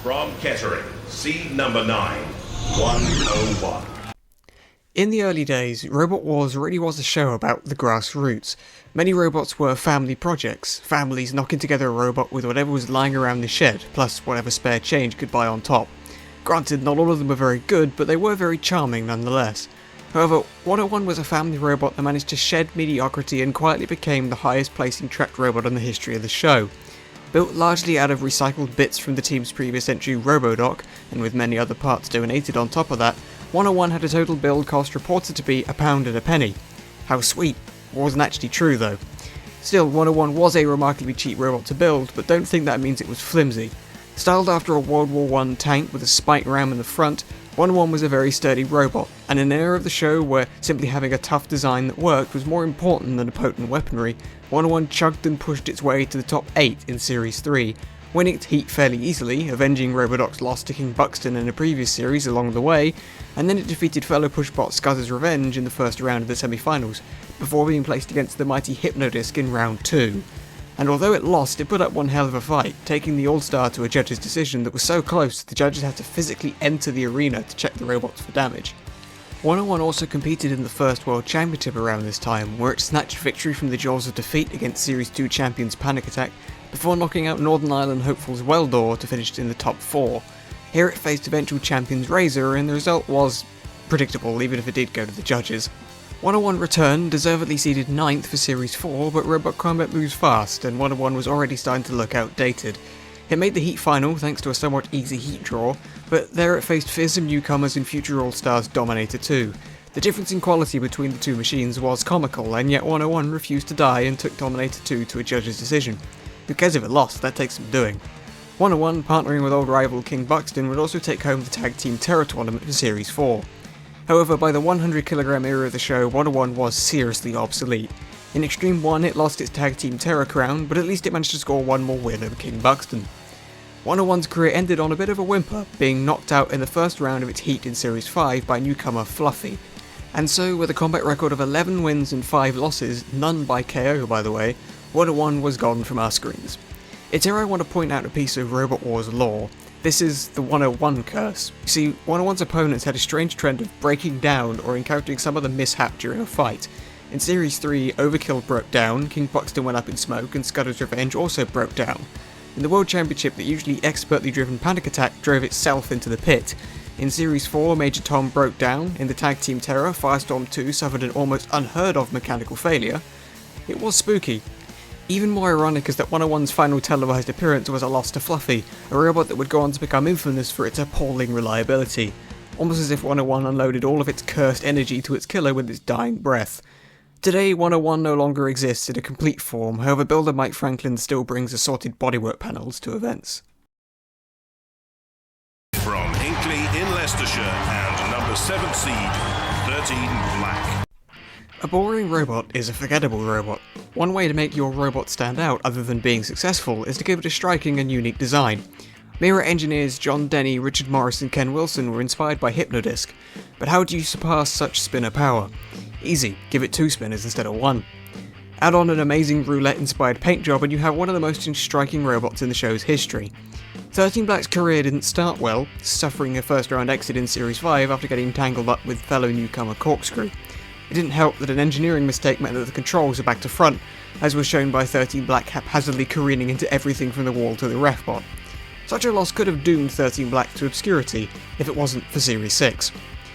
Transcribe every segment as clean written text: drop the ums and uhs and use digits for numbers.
From Kettering, seed number 9, 101. In the early days, Robot Wars really was a show about the grassroots. Many robots were family projects, families knocking together a robot with whatever was lying around the shed, plus whatever spare change could buy on top. Granted, not all of them were very good, but they were very charming nonetheless. However, 101 was a family robot that managed to shed mediocrity and quietly became the highest placing tracked robot in the history of the show. Built largely out of recycled bits from the team's previous entry Robodoc, and with many other parts donated on top of that, 101 had a total build cost reported to be £1 and a penny. How sweet. Wasn't actually true though. Still, 101 was a remarkably cheap robot to build, but don't think that means it was flimsy. Styled after a World War I tank with a spike ram in the front, 101 was a very sturdy robot, and in an era of the show where simply having a tough design that worked was more important than a potent weaponry, 101 chugged and pushed its way to the top 8 in Series 3, winning its heat fairly easily, avenging Robodoc's loss to King Buxton in a previous series along the way, and then it defeated fellow pushbot Scuzzer's Revenge in the first round of the semi-finals, before being placed against the mighty Hypnodisc in round 2. And although it lost, it put up one hell of a fight, taking the All-Star to a judge's decision that was so close the judges had to physically enter the arena to check the robots for damage. 101 also competed in the first World Championship around this time, where it snatched victory from the jaws of defeat against Series 2 champions Panic Attack, before knocking out Northern Ireland hopefuls Weldor to finish in the top 4. Here it faced eventual champions Razor, and the result was predictable even if it did go to the judges. 101 returned, deservedly seeded 9th for Series 4, but robot combat moves fast, and 101 was already starting to look outdated. It made the heat final thanks to a somewhat easy heat draw, but there it faced fearsome newcomers in future All-Stars Dominator 2. The difference in quality between the two machines was comical, and yet 101 refused to die and took Dominator 2 to a judge's decision. Who cares if it lost, that takes some doing. 101, partnering with old rival King Buxton, would also take home the Tag Team Terror tournament for Series 4. However, by the 100kg era of the show, 101 was seriously obsolete. In Extreme 1 it lost its Tag Team Terror crown, but at least it managed to score one more win over King Buxton. 101's career ended on a bit of a whimper, being knocked out in the first round of its heat in Series 5 by newcomer Fluffy. And so, with a combat record of 11 wins and 5 losses, none by KO by the way, 101 was gone from our screens. It's here I want to point out a piece of Robot Wars lore. This is the 101 curse. You see, 101's opponents had a strange trend of breaking down or encountering some other mishap during a fight. In Series 3, Overkill broke down, King Buxton went up in smoke, and Scudder's Revenge also broke down. In the World Championship, the usually expertly driven Panic Attack drove itself into the pit. In Series 4, Major Tom broke down. In the Tag Team Terror, Firestorm 2 suffered an almost unheard of mechanical failure. It was spooky. Even more ironic is that 101's final televised appearance was a loss to Fluffy, a robot that would go on to become infamous for its appalling reliability. Almost as if 101 unloaded all of its cursed energy to its killer with its dying breath. Today, 101 no longer exists in a complete form, however builder Mike Franklin still brings assorted bodywork panels to events. From Hinckley in Leicestershire and number 7 seed, 13 Black. A boring robot is a forgettable robot. One way to make your robot stand out other than being successful is to give it a striking and unique design. Mirror engineers John Denny, Richard Morris and Ken Wilson were inspired by Hypnodisc, but how do you surpass such spinner power? Easy, give it 2 spinners instead of 1. Add on an amazing roulette-inspired paint job and you have one of the most striking robots in the show's history. 13 Black's career didn't start well, suffering a first round exit in Series 5 after getting tangled up with fellow newcomer Corkscrew. It didn't help that an engineering mistake meant that the controls are back to front, as was shown by 13 Black haphazardly careening into everything from the wall to the ref bot. Such a loss could have doomed 13 Black to obscurity if it wasn't for Series 6.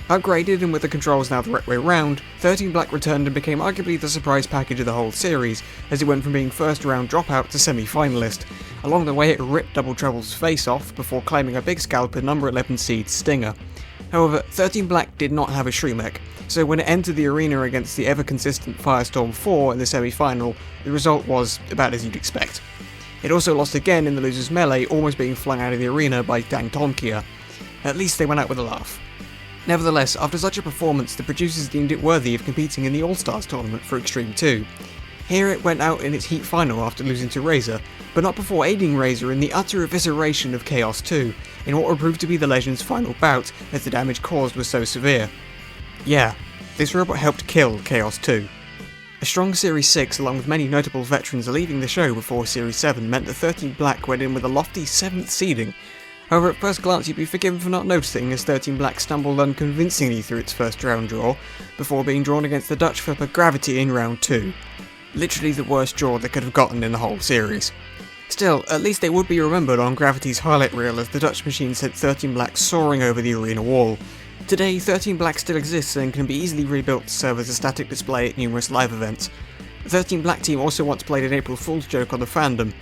Upgraded and with the controls now the right way round, 13 Black returned and became arguably the surprise package of the whole series, as it went from being first round dropout to semi-finalist. Along the way it ripped Double Trouble's face off before claiming a big scalp in number 11 seed Stinger. However, 13 Black did not have a Shreemec, so when it entered the arena against the ever-consistent Firestorm 4 in the semi-final, the result was about as you'd expect. It also lost again in the loser's melee, almost being flung out of the arena by Dang Tonkia. At least they went out with a laugh. Nevertheless, after such a performance, the producers deemed it worthy of competing in the All-Stars tournament for Extreme 2. Here it went out in its heat final after losing to Razor, but not before aiding Razor in the utter evisceration of Chaos 2, in what would prove to be the Legend's final bout, as the damage caused was so severe. Yeah, this robot helped kill Chaos 2. A strong Series 6 along with many notable veterans leaving the show before Series 7 meant that 13 Black went in with a lofty 7th seeding, However, at first glance you'd be forgiven for not noticing as 13 Black stumbled unconvincingly through its first round draw, before being drawn against the Dutch flipper Gravity in round 2. Literally the worst draw they could have gotten in the whole series. Still, at least they would be remembered on Gravity's highlight reel as the Dutch machine sent 13 Black soaring over the arena wall. Today, 13 Black still exists and can be easily rebuilt to serve as a static display at numerous live events. The 13 Black team also once played an April Fool's joke on the fandom.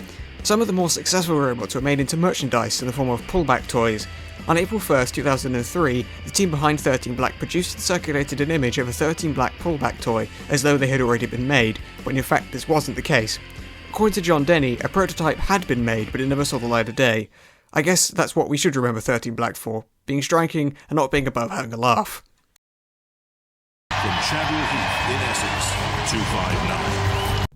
Some of the more successful robots were made into merchandise in the form of pullback toys. On April 1st, 2003, the team behind 13 Black produced and circulated an image of a 13 Black pullback toy, as though they had already been made, when in fact this wasn't the case. According to John Denny, a prototype had been made, but it never saw the light of day. I guess that's what we should remember 13 Black for, being striking and not being above having a laugh. From Chadwell Heath in Essex, 259.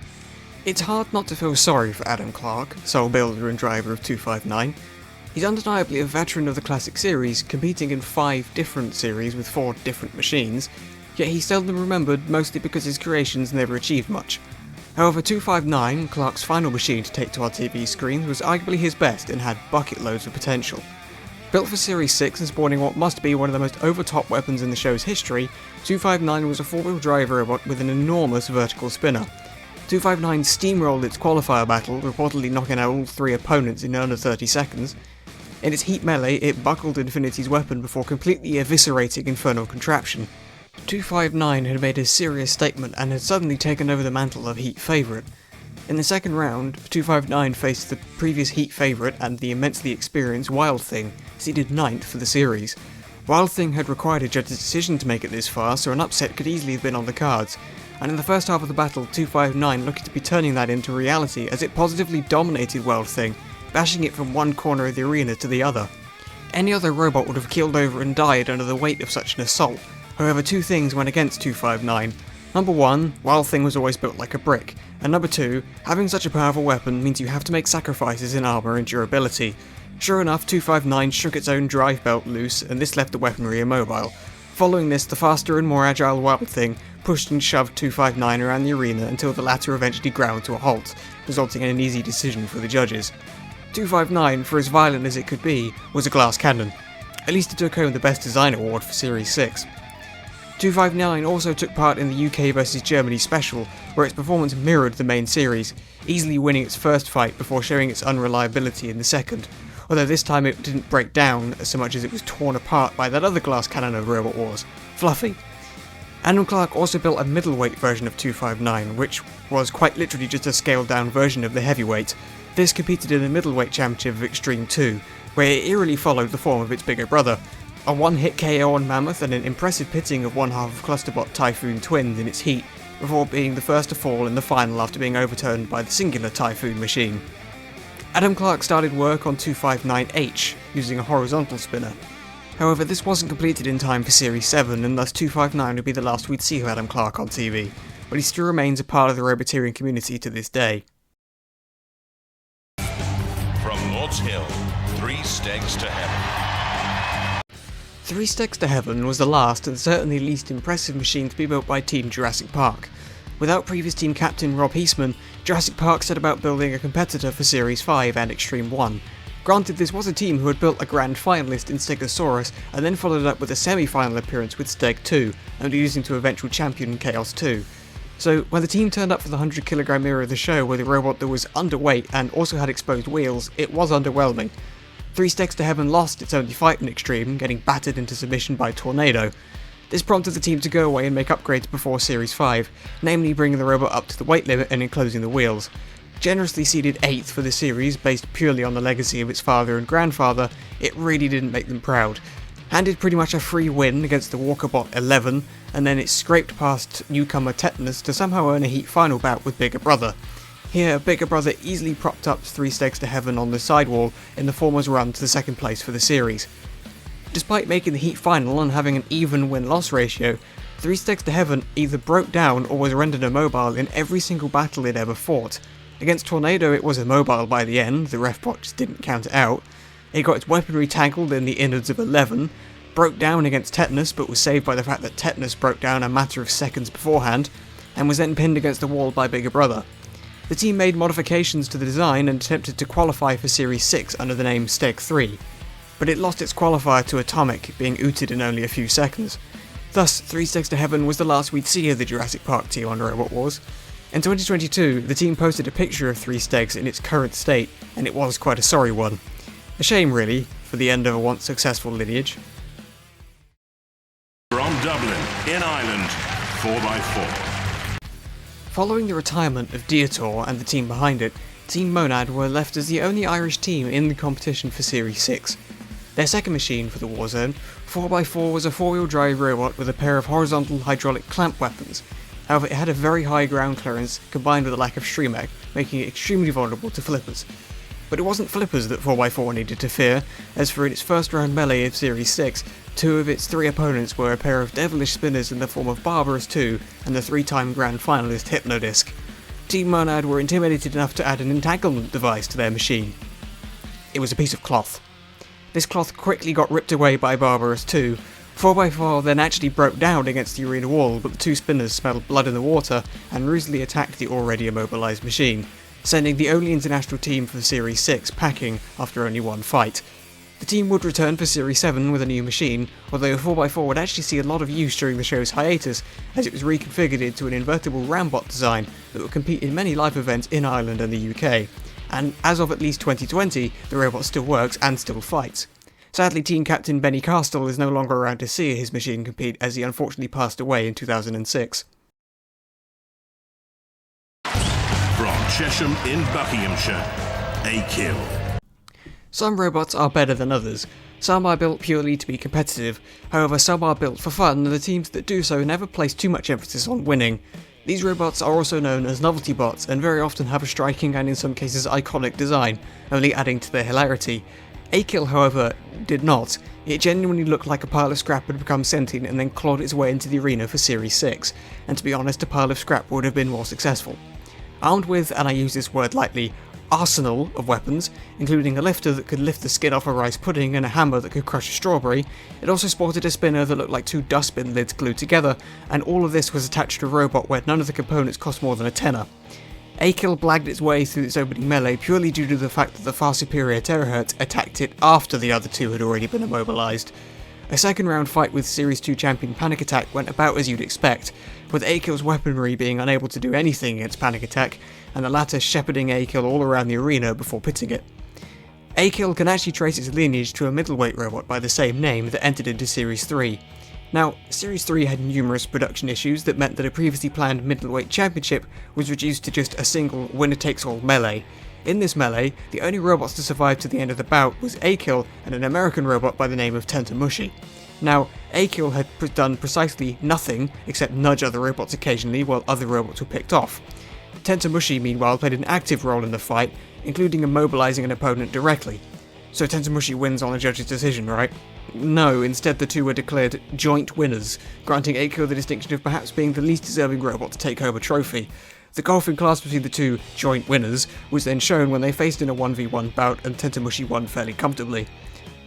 It's hard not to feel sorry for Adam Clark, sole builder and driver of 259. He's undeniably a veteran of the classic series, competing in 5 different series with 4 different machines, yet he's seldom remembered mostly because his creations never achieved much. However, 259, Clark's final machine to take to our TV screens, was arguably his best and had bucket loads of potential. Built for Series 6 and spawning what must be one of the most over-top weapons in the show's history, 259 was a 4-wheel drive robot with an enormous vertical spinner. 259 steamrolled its qualifier battle, reportedly knocking out all 3 opponents in under 30 seconds. In its heat melee, it buckled Infinity's weapon before completely eviscerating Infernal Contraption. 259 had made a serious statement and had suddenly taken over the mantle of Heat favourite. In the second round, 259 faced the previous Heat favourite and the immensely experienced Wild Thing, seeded 9th for the series. Wild Thing had required a judge's decision to make it this far, so an upset could easily have been on the cards, and in the first half of the battle, 259 looked to be turning that into reality as it positively dominated Wild Thing, bashing it from one corner of the arena to the other. Any other robot would have keeled over and died under the weight of such an assault. However, 2 things went against 259. Number 1, Wild Thing was always built like a brick, and number 2, having such a powerful weapon means you have to make sacrifices in armour and durability. Sure enough, 259 shook its own drive belt loose, and this left the weaponry immobile. Following this, the faster and more agile Wild Thing pushed and shoved 259 around the arena until the latter eventually ground to a halt, resulting in an easy decision for the judges. 259, for as violent as it could be, was a glass cannon. At least it took home the Best Design award for Series 6. 259 also took part in the UK vs Germany special, where its performance mirrored the main series, easily winning its first fight before showing its unreliability in the second, although this time it didn't break down so much as it was torn apart by that other glass cannon of Robot Wars, Fluffy. Adam Clark also built a middleweight version of 259, which was quite literally just a scaled down version of the heavyweight. This competed in the middleweight championship of Extreme 2, where it eerily followed the form of its bigger brother. A one-hit KO on Mammoth and an impressive pitting of one half of Clusterbot Typhoon twins in its heat, before being the first to fall in the final after being overturned by the singular Typhoon machine. Adam Clark started work on 259H, using a horizontal spinner. However, this wasn't completed in time for Series 7, and thus 259 would be the last we'd see of Adam Clark on TV, but he still remains a part of the Robotarian community to this day. From Lord's Hill, 3 Stegs to Heaven. 3 Stegs to Heaven was the last and certainly least impressive machine to be built by Team Jurassic Park. Without previous team captain Rob Heisman, Jurassic Park set about building a competitor for Series 5 and Extreme 1. Granted, this was a team who had built a grand finalist in Stegosaurus and then followed up with a semi-final appearance with Steg 2, and losing to eventual champion Chaos 2. So, when the team turned up for the 100kg era of the show with a robot that was underweight and also had exposed wheels, it was underwhelming. 3 Stegs to Heaven lost its only fight in Extreme, getting battered into submission by Tornado. This prompted the team to go away and make upgrades before Series 5, namely bringing the robot up to the weight limit and enclosing the wheels. Generously seeded 8th for the series, based purely on the legacy of its father and grandfather, it really didn't make them proud. Handed pretty much a free win against the Walkerbot 11, and then it scraped past newcomer Tetanus to somehow earn a heat final bout with Bigger Brother. Here, Bigger Brother easily propped up 3 Stegs to Heaven on the sidewall in the former's run to the second place for the series. Despite making the heat final and having an even win-loss ratio, 3 Stegs to Heaven either broke down or was rendered immobile in every single battle it ever fought. Against Tornado it was immobile by the end, the ref bot just didn't count it out. It got its weaponry tangled in the innards of 11, broke down against Tetanus but was saved by the fact that Tetanus broke down a matter of seconds beforehand, and was then pinned against the wall by Bigger Brother. The team made modifications to the design and attempted to qualify for Series 6 under the name Steg 3. but it lost its qualifier to Atomic, being ooted in only a few seconds. Thus, 3 Stegs to Heaven was the last we'd see of the Jurassic Park team on Robot Wars. In 2022, the team posted a picture of 3 Stegs in its current state, and it was quite a sorry one. A shame really, for the end of a once successful lineage. From Dublin, in Ireland, 4x4. Following the retirement of Gator and the team behind it, Team Monad were left as the only Irish team in the competition for Series 6. Their second machine for the Warzone, 4x4 was a 4-wheel drive robot with a pair of horizontal hydraulic clamp weapons. However, it had a very high ground clearance combined with a lack of streamag, making it extremely vulnerable to flippers. But it wasn't flippers that 4x4 needed to fear, as for its first round melee of Series 6, 2 of its 3 opponents were a pair of devilish spinners in the form of Barbarous 2 and the 3-time grand finalist Hypnodisc. Team Monad were intimidated enough to add an entanglement device to their machine. It was a piece of cloth. This cloth quickly got ripped away by Barbarous 2. 4x4 then actually broke down against the arena wall, but the 2 spinners smelled blood in the water and ruthlessly attacked the already immobilised machine, sending the only international team for Series 6 packing after only one fight. The team would return for Series 7 with a new machine, although 4x4 would actually see a lot of use during the show's hiatus, as it was reconfigured into an invertible Rambot design that would compete in many live events in Ireland and the UK. And as of at least 2020, the robot still works and still fights. Sadly, team captain Benny Castle is no longer around to see his machine compete, as he unfortunately passed away in 2006. From Chesham in Buckinghamshire, a kill. Some robots are better than others. Some are built purely to be competitive, however some are built for fun, and the teams that do so never place too much emphasis on winning. These robots are also known as novelty bots, and very often have a striking and in some cases iconic design, only adding to their hilarity. A-Kill, however, did not. It genuinely looked like a pile of scrap had become sentient and then clawed its way into the arena for Series 6, and to be honest, a pile of scrap would have been more successful. Armed with, and I use this word lightly, arsenal of weapons, including a lifter that could lift the skin off a rice pudding and a hammer that could crush a strawberry, it also sported a spinner that looked like 2 dustbin lids glued together, and all of this was attached to a robot where none of the components cost more than a tenner. A-Kill blagged its way through its opening melee purely due to the fact that the far superior terahertz attacked it after the other 2 had already been immobilised. A second round fight with Series 2 champion Panic Attack went about as you'd expect, with A-Kill's weaponry being unable to do anything against Panic Attack, and the latter shepherding A-Kill all around the arena before pitting it. A-Kill can actually trace its lineage to a middleweight robot by the same name that entered into Series 3. Now, Series 3 had numerous production issues that meant that a previously planned middleweight championship was reduced to just a single winner-takes-all melee. In this melee, the only robots to survive to the end of the bout was A-Kill and an American robot by the name of Tentamushi. Now, A-Kill had done precisely nothing except nudge other robots occasionally while other robots were picked off. Tentamushi, meanwhile, played an active role in the fight, including immobilising an opponent directly. So Tentamushi wins on a judge's decision, right? No, instead the 2 were declared joint winners, granting A-Kill the distinction of perhaps being the least deserving robot to take home a trophy. The golfing class between the 2 joint winners was then shown when they faced in a 1v1 bout and Tentamushi won fairly comfortably.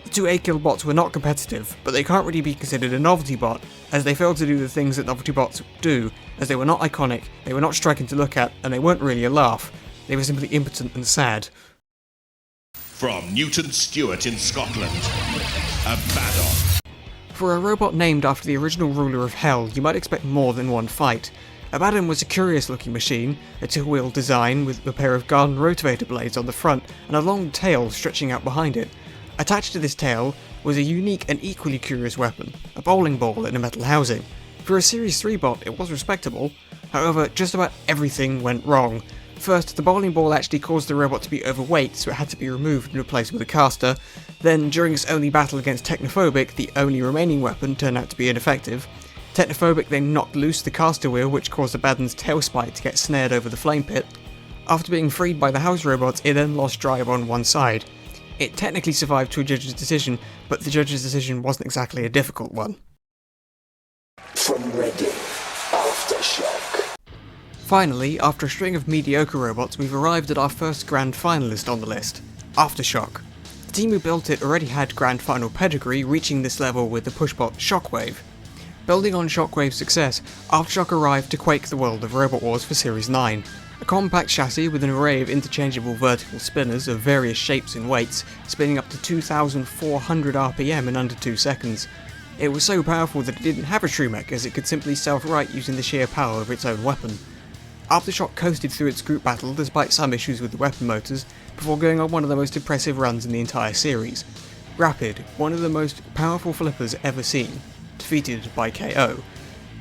The 2 A-Kill bots were not competitive, but they can't really be considered a novelty bot, as they failed to do the things that novelty bots do, as they were not iconic, they were not striking to look at, and they weren't really a laugh. They were simply impotent and sad. From Newton Stewart in Scotland, Abaddon. For a robot named after the original ruler of Hell, you might expect more than one fight. Abaddon was a curious looking machine, a 2-wheel design with a pair of garden rotator blades on the front and a long tail stretching out behind it. Attached to this tail was a unique and equally curious weapon, a bowling ball in a metal housing. For a Series 3 bot, it was respectable. However, just about everything went wrong. First, the bowling ball actually caused the robot to be overweight, so it had to be removed and replaced with a caster. Then, during its only battle against Technophobic, the only remaining weapon turned out to be ineffective. Technophobic then knocked loose the caster wheel, which caused Abaddon's tail spike to get snared over the flame pit. After being freed by the house robots, it then lost drive on one side. It technically survived to a judge's decision, but the judge's decision wasn't exactly a difficult one. From Reading, Aftershock. Finally, after a string of mediocre robots, we've arrived at our first grand finalist on the list, Aftershock. The team who built it already had grand final pedigree, reaching this level with the pushbot Shockwave. Building on Shockwave's success, Aftershock arrived to quake the world of Robot Wars for Series 9. A compact chassis with an array of interchangeable vertical spinners of various shapes and weights, spinning up to 2,400 RPM in under 2 seconds. It was so powerful that it didn't have a Shriemek, as it could simply self-right using the sheer power of its own weapon. Aftershock coasted through its group battle despite some issues with the weapon motors, before going on one of the most impressive runs in the entire series. Rapid, one of the most powerful flippers ever seen, defeated by KO.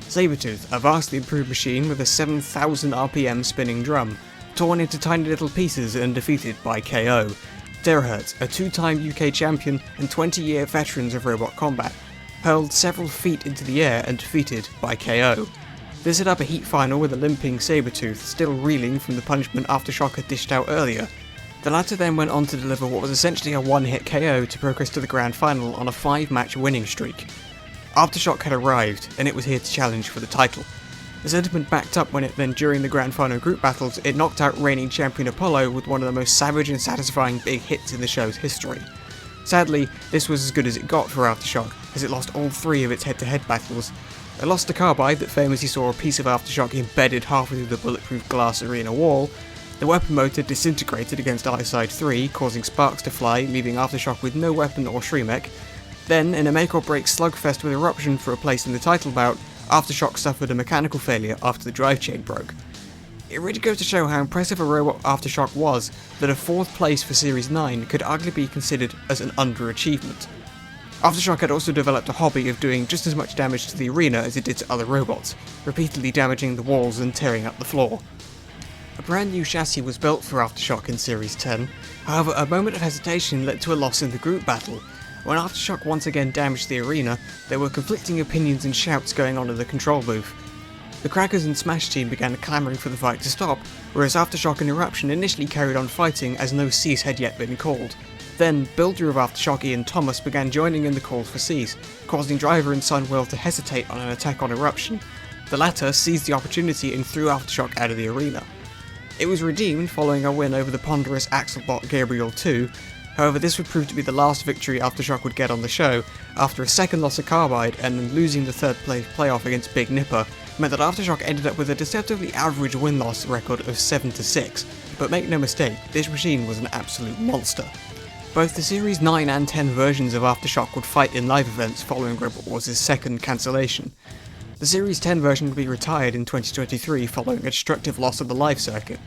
Sabretooth, a vastly improved machine with a 7,000 RPM spinning drum, torn into tiny little pieces and defeated by KO. Terahertz, a 2-time UK champion and 20-year veterans of robot combat, hurled several feet into the air and defeated by KO. This set up a heat final with a limping Sabretooth still reeling from the punishment Aftershock had dished out earlier. The latter then went on to deliver what was essentially a one-hit KO to progress to the grand final on a 5-match winning streak. Aftershock had arrived, and it was here to challenge for the title. The sentiment backed up when it then, during the grand final group battles, it knocked out reigning champion Apollo with one of the most savage and satisfying big hits in the show's history. Sadly, this was as good as it got for Aftershock, as it lost all 3 of its head-to-head battles. It lost to Carbide that famously saw a piece of Aftershock embedded halfway through the bulletproof glass arena wall. The weapon motor disintegrated against Eyeside 3, causing sparks to fly, leaving Aftershock with no weapon or Shriemek. Then, in a make-or-break slugfest with Eruption for a place in the title bout, Aftershock suffered a mechanical failure after the drive chain broke. It really goes to show how impressive a robot Aftershock was that a 4th place for Series 9 could arguably be considered as an underachievement. Aftershock had also developed a hobby of doing just as much damage to the arena as it did to other robots, repeatedly damaging the walls and tearing up the floor. A brand new chassis was built for Aftershock in Series 10, however a moment of hesitation led to a loss in the group battle. When Aftershock once again damaged the arena, there were conflicting opinions and shouts going on in the control booth. The Crackers and Smash team began clamouring for the fight to stop, whereas Aftershock and Eruption initially carried on fighting as no cease had yet been called. Then, builder of Aftershock Ian Thomas began joining in the calls for cease, causing Driver and Sunwell to hesitate on an attack on Eruption. The latter seized the opportunity and threw Aftershock out of the arena. It was redeemed following a win over the ponderous Axelbot Gabriel 2, however this would prove to be the last victory Aftershock would get on the show, after a second loss of Carbide and then losing the 3rd place playoff against Big Nipper, meant that Aftershock ended up with a deceptively average win-loss record of 7-6, but make no mistake, this machine was an absolute monster. Both the Series 9 and 10 versions of Aftershock would fight in live events following Robot Wars' 2nd cancellation. The Series 10 version would be retired in 2023 following a destructive loss of the live circuit.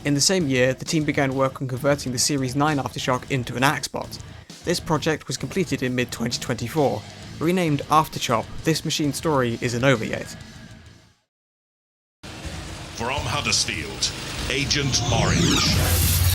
In the same year, the team began work on converting the Series 9 Aftershock into an Axebot. This project was completed in mid-2024. Renamed Afterchop, this machine's story isn't over yet. From Huddersfield, Agent Orange.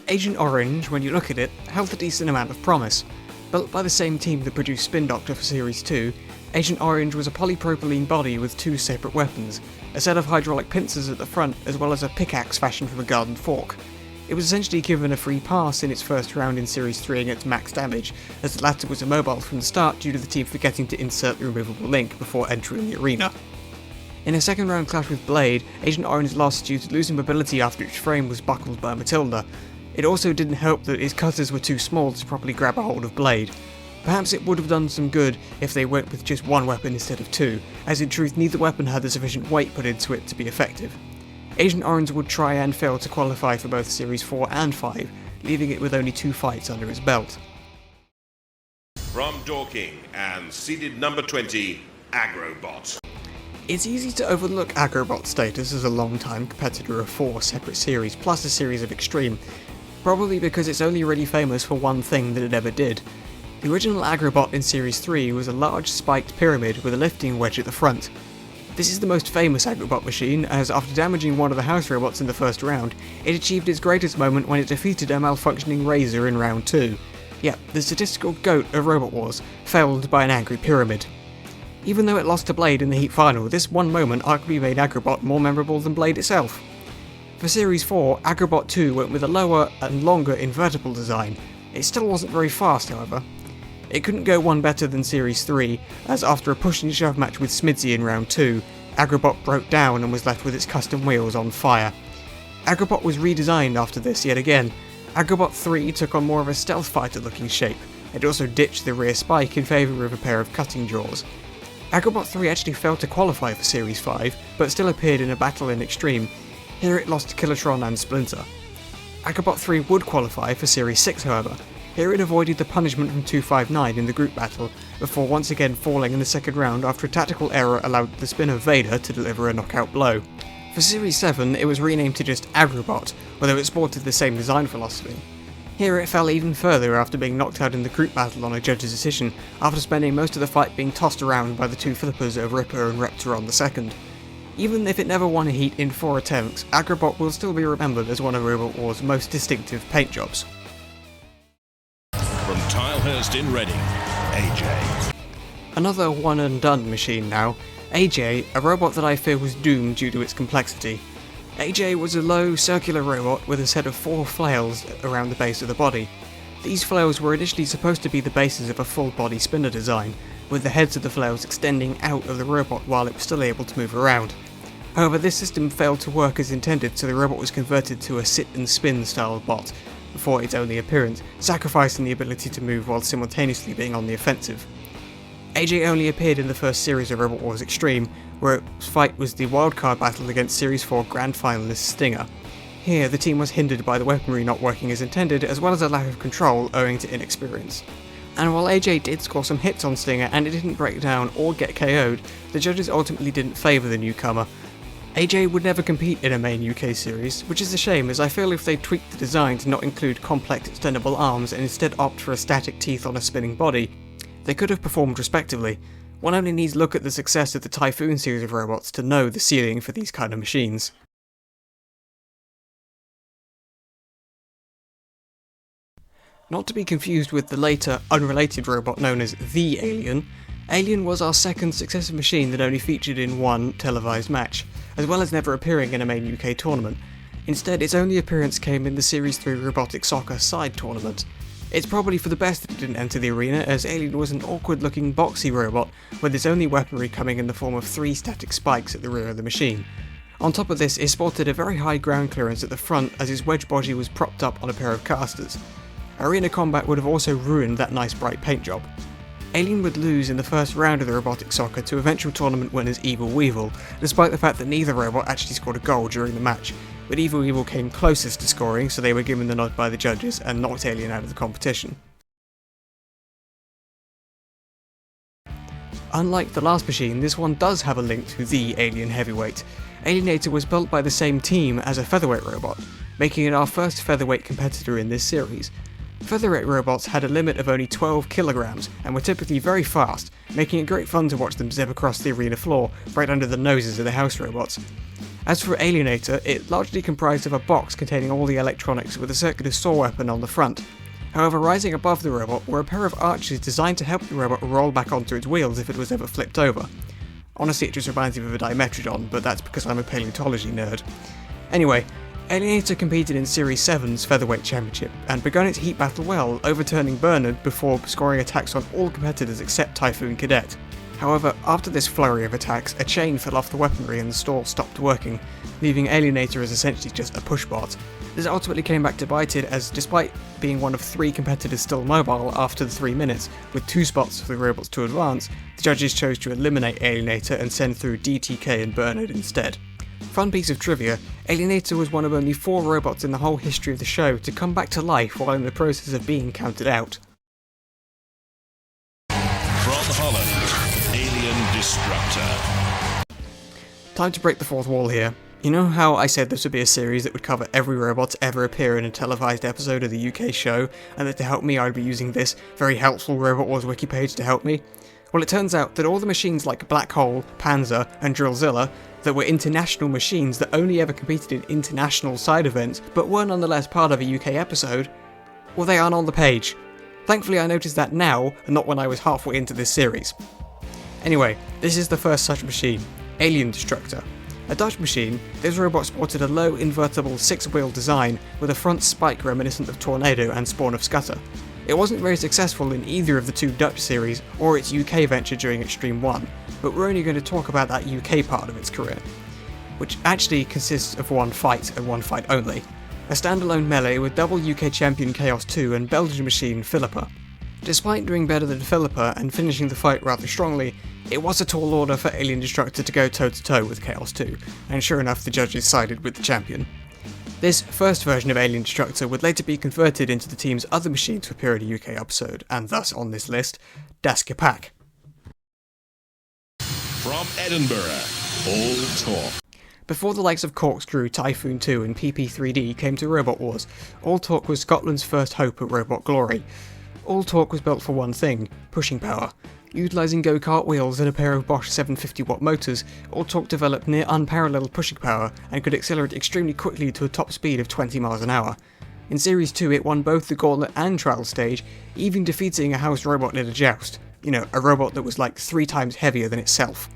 Agent Orange, when you look at it, held a decent amount of promise. Built by the same team that produced Spin Doctor for Series 2, Agent Orange was a polypropylene body with 2 separate weapons, a set of hydraulic pincers at the front as well as a pickaxe fashioned from a garden fork. It was essentially given a free pass in its first round in Series 3 against max damage, as the latter was immobile from the start due to the team forgetting to insert the removable link before entering the arena. In a second round clash with Blade, Agent Orange lost due to losing mobility after its frame was buckled by Matilda. It also didn't help that its cutters were too small to properly grab a hold of Blade. Perhaps it would have done some good if they went with just 1 weapon instead of 2, as in truth neither weapon had the sufficient weight put into it to be effective. Agent Orange would try and fail to qualify for both Series 4 and 5, leaving it with only 2 fights under its belt. From Dorking and seeded number 20, Aggrobot. It's easy to overlook Aggrobot's status as a long-time competitor of 4 separate series, plus a series of Extreme, probably because it's only really famous for one thing that it ever did. The original Aggrobot in Series 3 was a large spiked pyramid with a lifting wedge at the front. This is the most famous Aggrobot machine, as after damaging one of the house robots in the first round, it achieved its greatest moment when it defeated a malfunctioning Razor in round 2. Yep, the statistical GOAT of Robot Wars, felled by an angry pyramid. Even though it lost to Blade in the heat final, this one moment arguably made Aggrobot more memorable than Blade itself. For Series 4, Aggrobot 2 went with a lower and longer invertible design. It still wasn't very fast, however. It couldn't go one better than Series 3, as after a push and shove match with Smidsy in round 2, Aggrobot broke down and was left with its custom wheels on fire. Aggrobot was redesigned after this yet again. Aggrobot 3 took on more of a stealth fighter looking shape. It also ditched the rear spike in favour of a pair of cutting jaws. Aggrobot 3 actually failed to qualify for Series 5, but still appeared in a battle in Extreme. Here it lost to Kilotron and Splinter. Aggrobot 3 would qualify for Series 6 however. Here it avoided the punishment from 259 in the group battle, before once again falling in the second round after a tactical error allowed the spinner Vader to deliver a knockout blow. For Series 7 it was renamed to just Aggrobot, although it sported the same design philosophy. Here it fell even further after being knocked out in the group battle on a judge's decision, after spending most of the fight being tossed around by the two flippers of Ripper and Repteron II. Even if it never won a heat in 4 attempts, Aggrobot will still be remembered as one of Robot War's most distinctive paint jobs. From Tilehurst in Reading, Ajjay. Another one and done machine now, Ajjay, a robot that I fear was doomed due to its complexity. Ajjay was a low, circular robot with a set of 4 flails around the base of the body. These flails were initially supposed to be the basis of a full-body spinner design, with the heads of the flails extending out of the robot while it was still able to move around. However, this system failed to work as intended, so the robot was converted to a sit-and-spin style bot before its only appearance, sacrificing the ability to move while simultaneously being on the offensive. Ajjay only appeared in the first series of Robot Wars Extreme, where its fight was the wildcard battle against Series 4 Grand Finalist Stinger. Here, the team was hindered by the weaponry not working as intended, as well as a lack of control owing to inexperience. And while Ajjay did score some hits on Stinger and it didn't break down or get KO'd, the judges ultimately didn't favour the newcomer. Ajjay would never compete in a main UK series, which is a shame as I feel if they tweaked the design to not include complex extendable arms and instead opt for a static teeth on a spinning body, they could have performed respectively. One only needs look at the success of the Typhoon series of robots to know the ceiling for these kind of machines. Not to be confused with the later, unrelated robot known as the Alien, Alien was our second successive machine that only featured in one televised match, as well as never appearing in a main UK tournament. Instead, its only appearance came in the Series 3 Robotic Soccer side tournament. It's probably for the best that it didn't enter the arena, as Alien was an awkward-looking boxy robot, with its only weaponry coming in the form of 3 static spikes at the rear of the machine. On top of this, it sported a very high ground clearance at the front as his wedge body was propped up on a pair of casters. Arena combat would have also ruined that nice bright paint job. Alien would lose in the first round of the Robotic Soccer to eventual tournament winners Evil Weevil, despite the fact that neither robot actually scored a goal during the match, but Evil Weevil came closest to scoring, so they were given the nod by the judges and knocked Alien out of the competition. Unlike the last machine, this one does have a link to the Alien Heavyweight. Alienator was built by the same team as a Featherweight robot, making it our first Featherweight competitor in this series. Featherweight robots had a limit of only 12 kilograms and were typically very fast, making it great fun to watch them zip across the arena floor right under the noses of the house robots. As for Alienator, it largely comprised of a box containing all the electronics with a circular saw weapon on the front. However, rising above the robot were a pair of arches designed to help the robot roll back onto its wheels if it was ever flipped over. Honestly, it just reminds me of a Dimetrodon, but that's because I'm a paleontology nerd. Anyway, Alienator competed in Series 7's Featherweight Championship, and began its heat battle well, overturning Bernard before scoring attacks on all competitors except Typhoon Cadet. However, after this flurry of attacks, a chain fell off the weaponry and the stall stopped working, leaving Alienator as essentially just a pushbot. This ultimately came back to bite it, as despite being one of 3 competitors still mobile after the 3 minutes, with 2 spots for the robots to advance, the judges chose to eliminate Alienator and send through DTK and Bernard instead. Fun piece of trivia, Alienator was one of only 4 robots in the whole history of the show to come back to life while in the process of being counted out. From Holland, Alien Destructor. Time to break the fourth wall here. You know how I said this would be a series that would cover every robot to ever appear in a televised episode of the UK show, and that to help me I'd be using this very helpful Robot Wars wiki page to help me? Well, it turns out that all the machines like Black Hole, Panzer, and Drillzilla that were international machines that only ever competed in international side events, but were nonetheless part of a UK episode, well, they aren't on the page. Thankfully I noticed that now, and not when I was halfway into this series. Anyway, this is the first such machine, Alien Destructor. A Dutch machine, this robot sported a low invertible 6-wheel design with a front spike reminiscent of Tornado and Spawn of Scuttle. It wasn't very successful in either of the 2 Dutch series or its UK venture during Extreme 1, but we're only going to talk about that UK part of its career, which actually consists of 1 fight and 1 fight only. A standalone melee with double UK champion Chaos 2 and Belgian machine Philippa. Despite doing better than developer and finishing the fight rather strongly, it was a tall order for Alien Destructor to go toe-to-toe with Chaos 2, and sure enough the judges sided with the champion. This first version of Alien Destructor would later be converted into the team's other machines for appear in a UK episode, and thus on this list, Das Gepäck. From Edinburgh, All Talk. Before the likes of Corkscrew, Typhoon 2 and PP3D came to Robot Wars, All Talk was Scotland's first hope at robot glory. All Talk was built for one thing, pushing power. Utilising go-kart wheels and a pair of Bosch 750-watt motors, All Talk developed near unparalleled pushing power and could accelerate extremely quickly to a top speed of 20 miles an hour. In Series 2 it won both the Gauntlet and Trial stage, even defeating a house robot in a joust. You know, a robot that was like 3 times heavier than itself.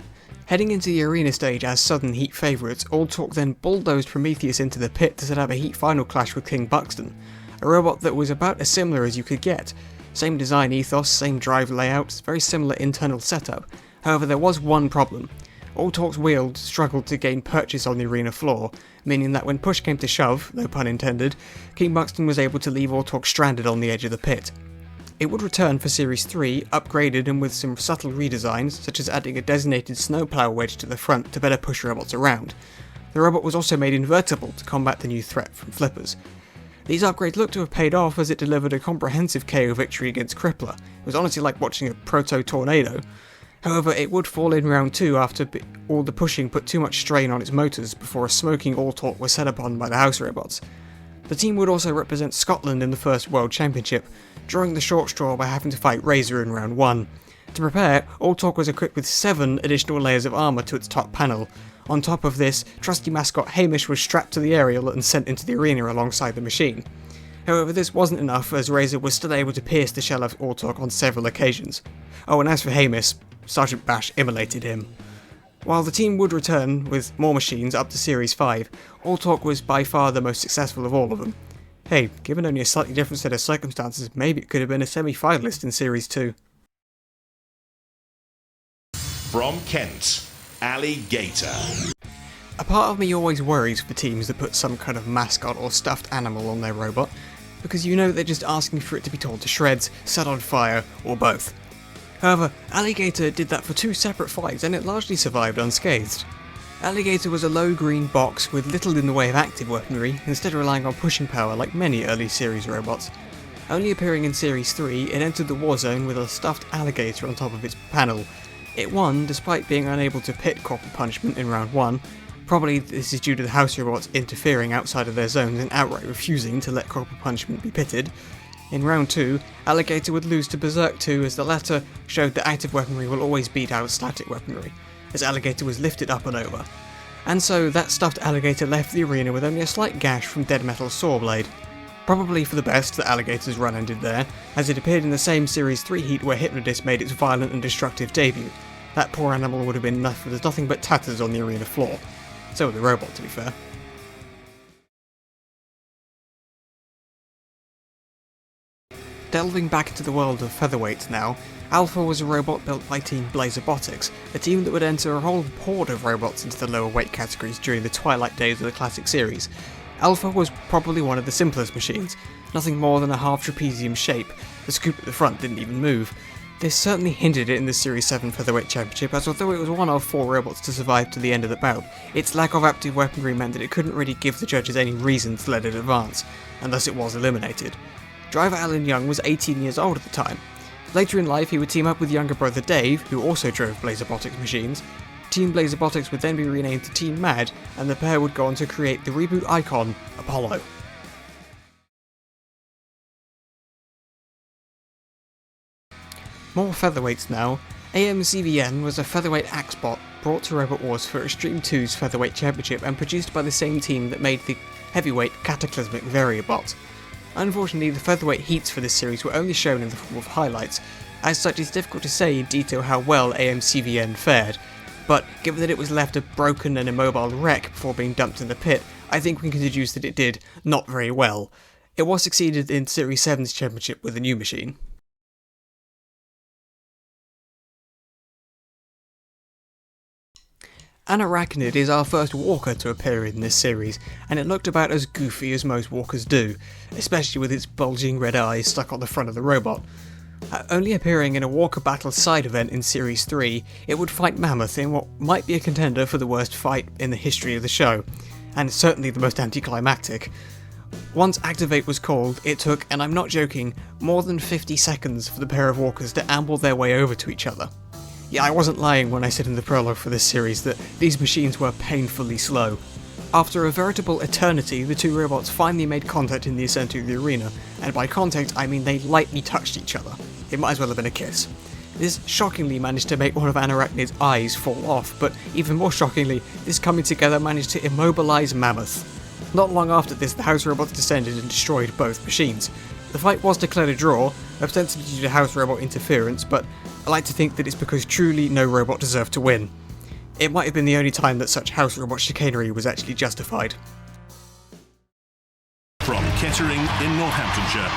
Heading into the arena stage as Southern Heat favourites, All Talk then bulldozed Prometheus into the pit to set up a Heat final clash with King Buxton, a robot that was about as similar as you could get. Same design ethos, same drive layout, very similar internal setup. However, there was one problem. All Talk's wheels struggled to gain purchase on the arena floor, meaning that when push came to shove, no pun intended, King Buxton was able to leave All Talk stranded on the edge of the pit. It would return for Series 3, upgraded and with some subtle redesigns, such as adding a designated snowplow wedge to the front to better push robots around. The robot was also made invertible to combat the new threat from flippers. These upgrades looked to have paid off as it delivered a comprehensive KO victory against Crippler. It was honestly like watching a proto-tornado. However, it would fall in round 2 after all the pushing put too much strain on its motors before a smoking All Talk was set upon by the house robots. The team would also represent Scotland in the first World Championship, drawing the short straw by having to fight Razor in round 1. To prepare, All Talk was equipped with 7 additional layers of armour to its top panel. On top of this, trusty mascot Hamish was strapped to the aerial and sent into the arena alongside the machine. However, this wasn't enough, as Razor was still able to pierce the shell of All Talk on several occasions. Oh, and as for Hamish, Sergeant Bash immolated him. While the team would return with more machines up to Series 5, All Talk was by far the most successful of all of them. Hey, given only a slightly different set of circumstances, maybe it could have been a semi-finalist in Series 2. From Kent, Alligator. A part of me always worries for teams that put some kind of mascot or stuffed animal on their robot, because you know they're just asking for it to be torn to shreds, set on fire, or both. However, Alligator did that for 2 separate fights and it largely survived unscathed. Alligator was a low green box with little in the way of active weaponry, instead relying on pushing power like many early series robots. Only appearing in Series 3, it entered the war zone with a stuffed alligator on top of its panel. It won despite being unable to pit corporal punishment in round 1. Probably this is due to the house robots interfering outside of their zones and outright refusing to let corporal punishment be pitted. In round 2, Alligator would lose to Berserk 2 as the latter showed that active weaponry will always beat out static weaponry, as Alligator was lifted up and over. And so that stuffed alligator left the arena with only a slight gash from Dead Metal's Sawblade. Probably for the best that Alligator's run ended there, as it appeared in the same Series 3 heat where Hypnodisc made its violent and destructive debut. That poor animal would have been left with nothing but tatters on the arena floor. So would the robot, to be fair. Delving back into the world of Featherweight now, Alpha was a robot built by Team Blazobotics, a team that would enter a whole horde of robots into the lower weight categories during the twilight days of the classic series. Alpha was probably one of the simplest machines, nothing more than a half trapezium shape. The scoop at the front didn't even move. This certainly hindered it in the Series 7 Featherweight Championship, as although it was one of 4 robots to survive to the end of the bout, its lack of active weaponry meant that it couldn't really give the judges any reason to let it advance, and thus it was eliminated. Driver Alan Young was 18 years old at the time. Later in life he would team up with younger brother Dave, who also drove Blazobotics machines. Team Blazobotics would then be renamed to Team Mad, and the pair would go on to create the reboot icon, Apollo. More featherweights now. AMCVN was a featherweight Axebot brought to Robot Wars for Extreme 2's Featherweight Championship and produced by the same team that made the heavyweight Cataclysmic Variabot. Unfortunately, the featherweight heats for this series were only shown in the form of highlights. As such, it's difficult to say in detail how well AMCVN fared, but given that it was left a broken and immobile wreck before being dumped in the pit, I think we can deduce that it did not very well. It was succeeded in Series 7's championship with a new machine. Anarachnid is our first walker to appear in this series, and it looked about as goofy as most walkers do, especially with its bulging red eyes stuck on the front of the robot. Only appearing in a Walker Battle side event in Series 3, it would fight Mammoth in what might be a contender for the worst fight in the history of the show, and certainly the most anticlimactic. Once Activate was called, it took, and I'm not joking, more than 50 seconds for the pair of walkers to amble their way over to each other. Yeah, I wasn't lying when I said in the prologue for this series that these machines were painfully slow. After a veritable eternity, the two robots finally made contact in the ascent of the arena, and by contact I mean they lightly touched each other. It might as well have been a kiss. This shockingly managed to make one of Anarachnid's eyes fall off, but even more shockingly, this coming together managed to immobilise Mammoth. Not long after this, the house robots descended and destroyed both machines. The fight was declared a draw, ostensibly due to house robot interference, but I like to think that it's because truly no robot deserved to win. It might have been the only time that such house robot chicanery was actually justified. From Kettering in Northamptonshire,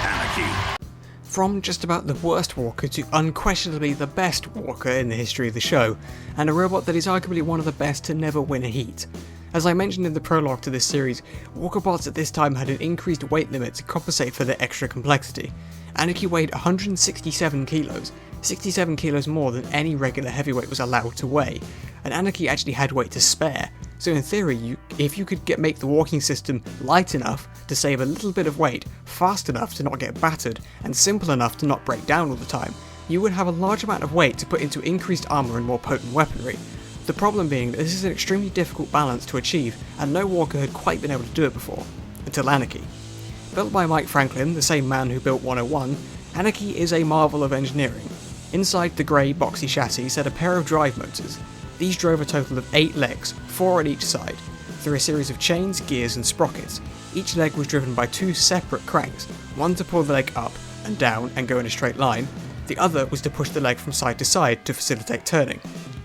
Anarchy. From just about the worst walker to unquestionably the best walker in the history of the show, and a robot that is arguably one of the best to never win a heat. As I mentioned in the prologue to this series, walker bots at this time had an increased weight limit to compensate for their extra complexity. Anarchy weighed 167 kilos, 67 kilos more than any regular heavyweight was allowed to weigh, and Anarchy actually had weight to spare, so in theory, if you could make the walking system light enough to save a little bit of weight, fast enough to not get battered, and simple enough to not break down all the time, you would have a large amount of weight to put into increased armour and more potent weaponry. The problem being that this is an extremely difficult balance to achieve, and no walker had quite been able to do it before, until Anarchy. Built by Mike Franklin, the same man who built 101, Anarchy is a marvel of engineering. Inside the grey, boxy chassis sat a pair of drive motors. These drove a total of 8 legs, 4 on each side, through a series of chains, gears and sprockets. Each leg was driven by 2 separate cranks, one to pull the leg up and down and go in a straight line, the other was to push the leg from side to side to facilitate turning.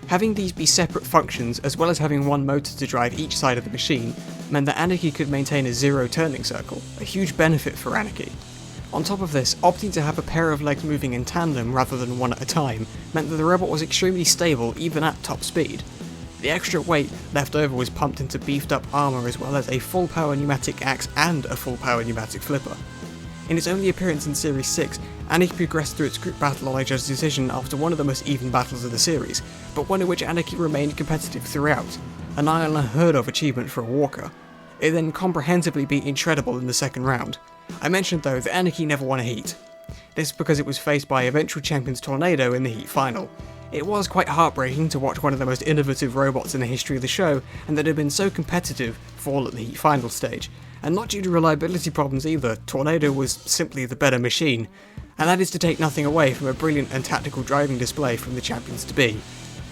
Having these be separate functions, as well as having one motor to drive each side of the machine, meant that Anarchy could maintain a zero turning circle, a huge benefit for Anarchy. On top of this, opting to have a pair of legs moving in tandem rather than one at a time meant that the robot was extremely stable even at top speed. The extra weight left over was pumped into beefed up armour as well as a full power pneumatic axe and a full power pneumatic flipper. In its only appearance in Series 6, Anarchy progressed through its group battle on Ajjay's decision after one of the most even battles of the series, but one in which Anarchy remained competitive throughout, a nigh unheard of achievement for a walker. It then comprehensively beat Incredible in the second round. I mentioned though that Anarchy never won a heat. This because it was faced by eventual champions Tornado in the heat final. It was quite heartbreaking to watch one of the most innovative robots in the history of the show, and that had been so competitive, fall at the heat final stage. And not due to reliability problems either, Tornado was simply the better machine, and that is to take nothing away from a brilliant and tactical driving display from the champions to be.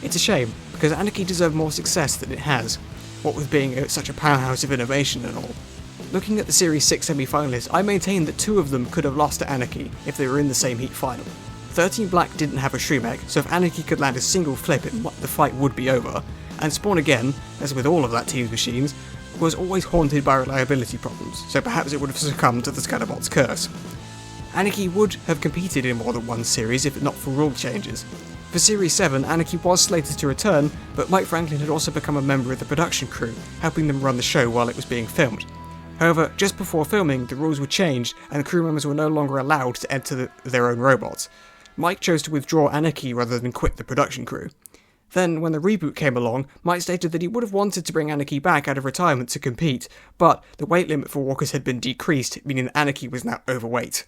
It's a shame, because Anarchy deserved more success than it has, what with being such a powerhouse of innovation and all. Looking at the Series 6 semi-finalists, I maintain that 2 of them could have lost to Anarchy if they were in the same heat final. 13 Black didn't have a Shreemeg, so if Anarchy could land a single flip, the fight would be over, and Spawn again, as with all of that team's machines, was always haunted by reliability problems, so perhaps it would have succumbed to the Scatterbot's curse. Anarchy would have competed in more than one series if not for rule changes. For Series 7, Anarchy was slated to return, but Mike Franklin had also become a member of the production crew, helping them run the show while it was being filmed. However, just before filming, the rules were changed and crew members were no longer allowed to enter their own robots. Mike chose to withdraw Anarchy rather than quit the production crew. Then, when the reboot came along, Mike stated that he would have wanted to bring Anarchy back out of retirement to compete, but the weight limit for walkers had been decreased, meaning that Anarchy was now overweight.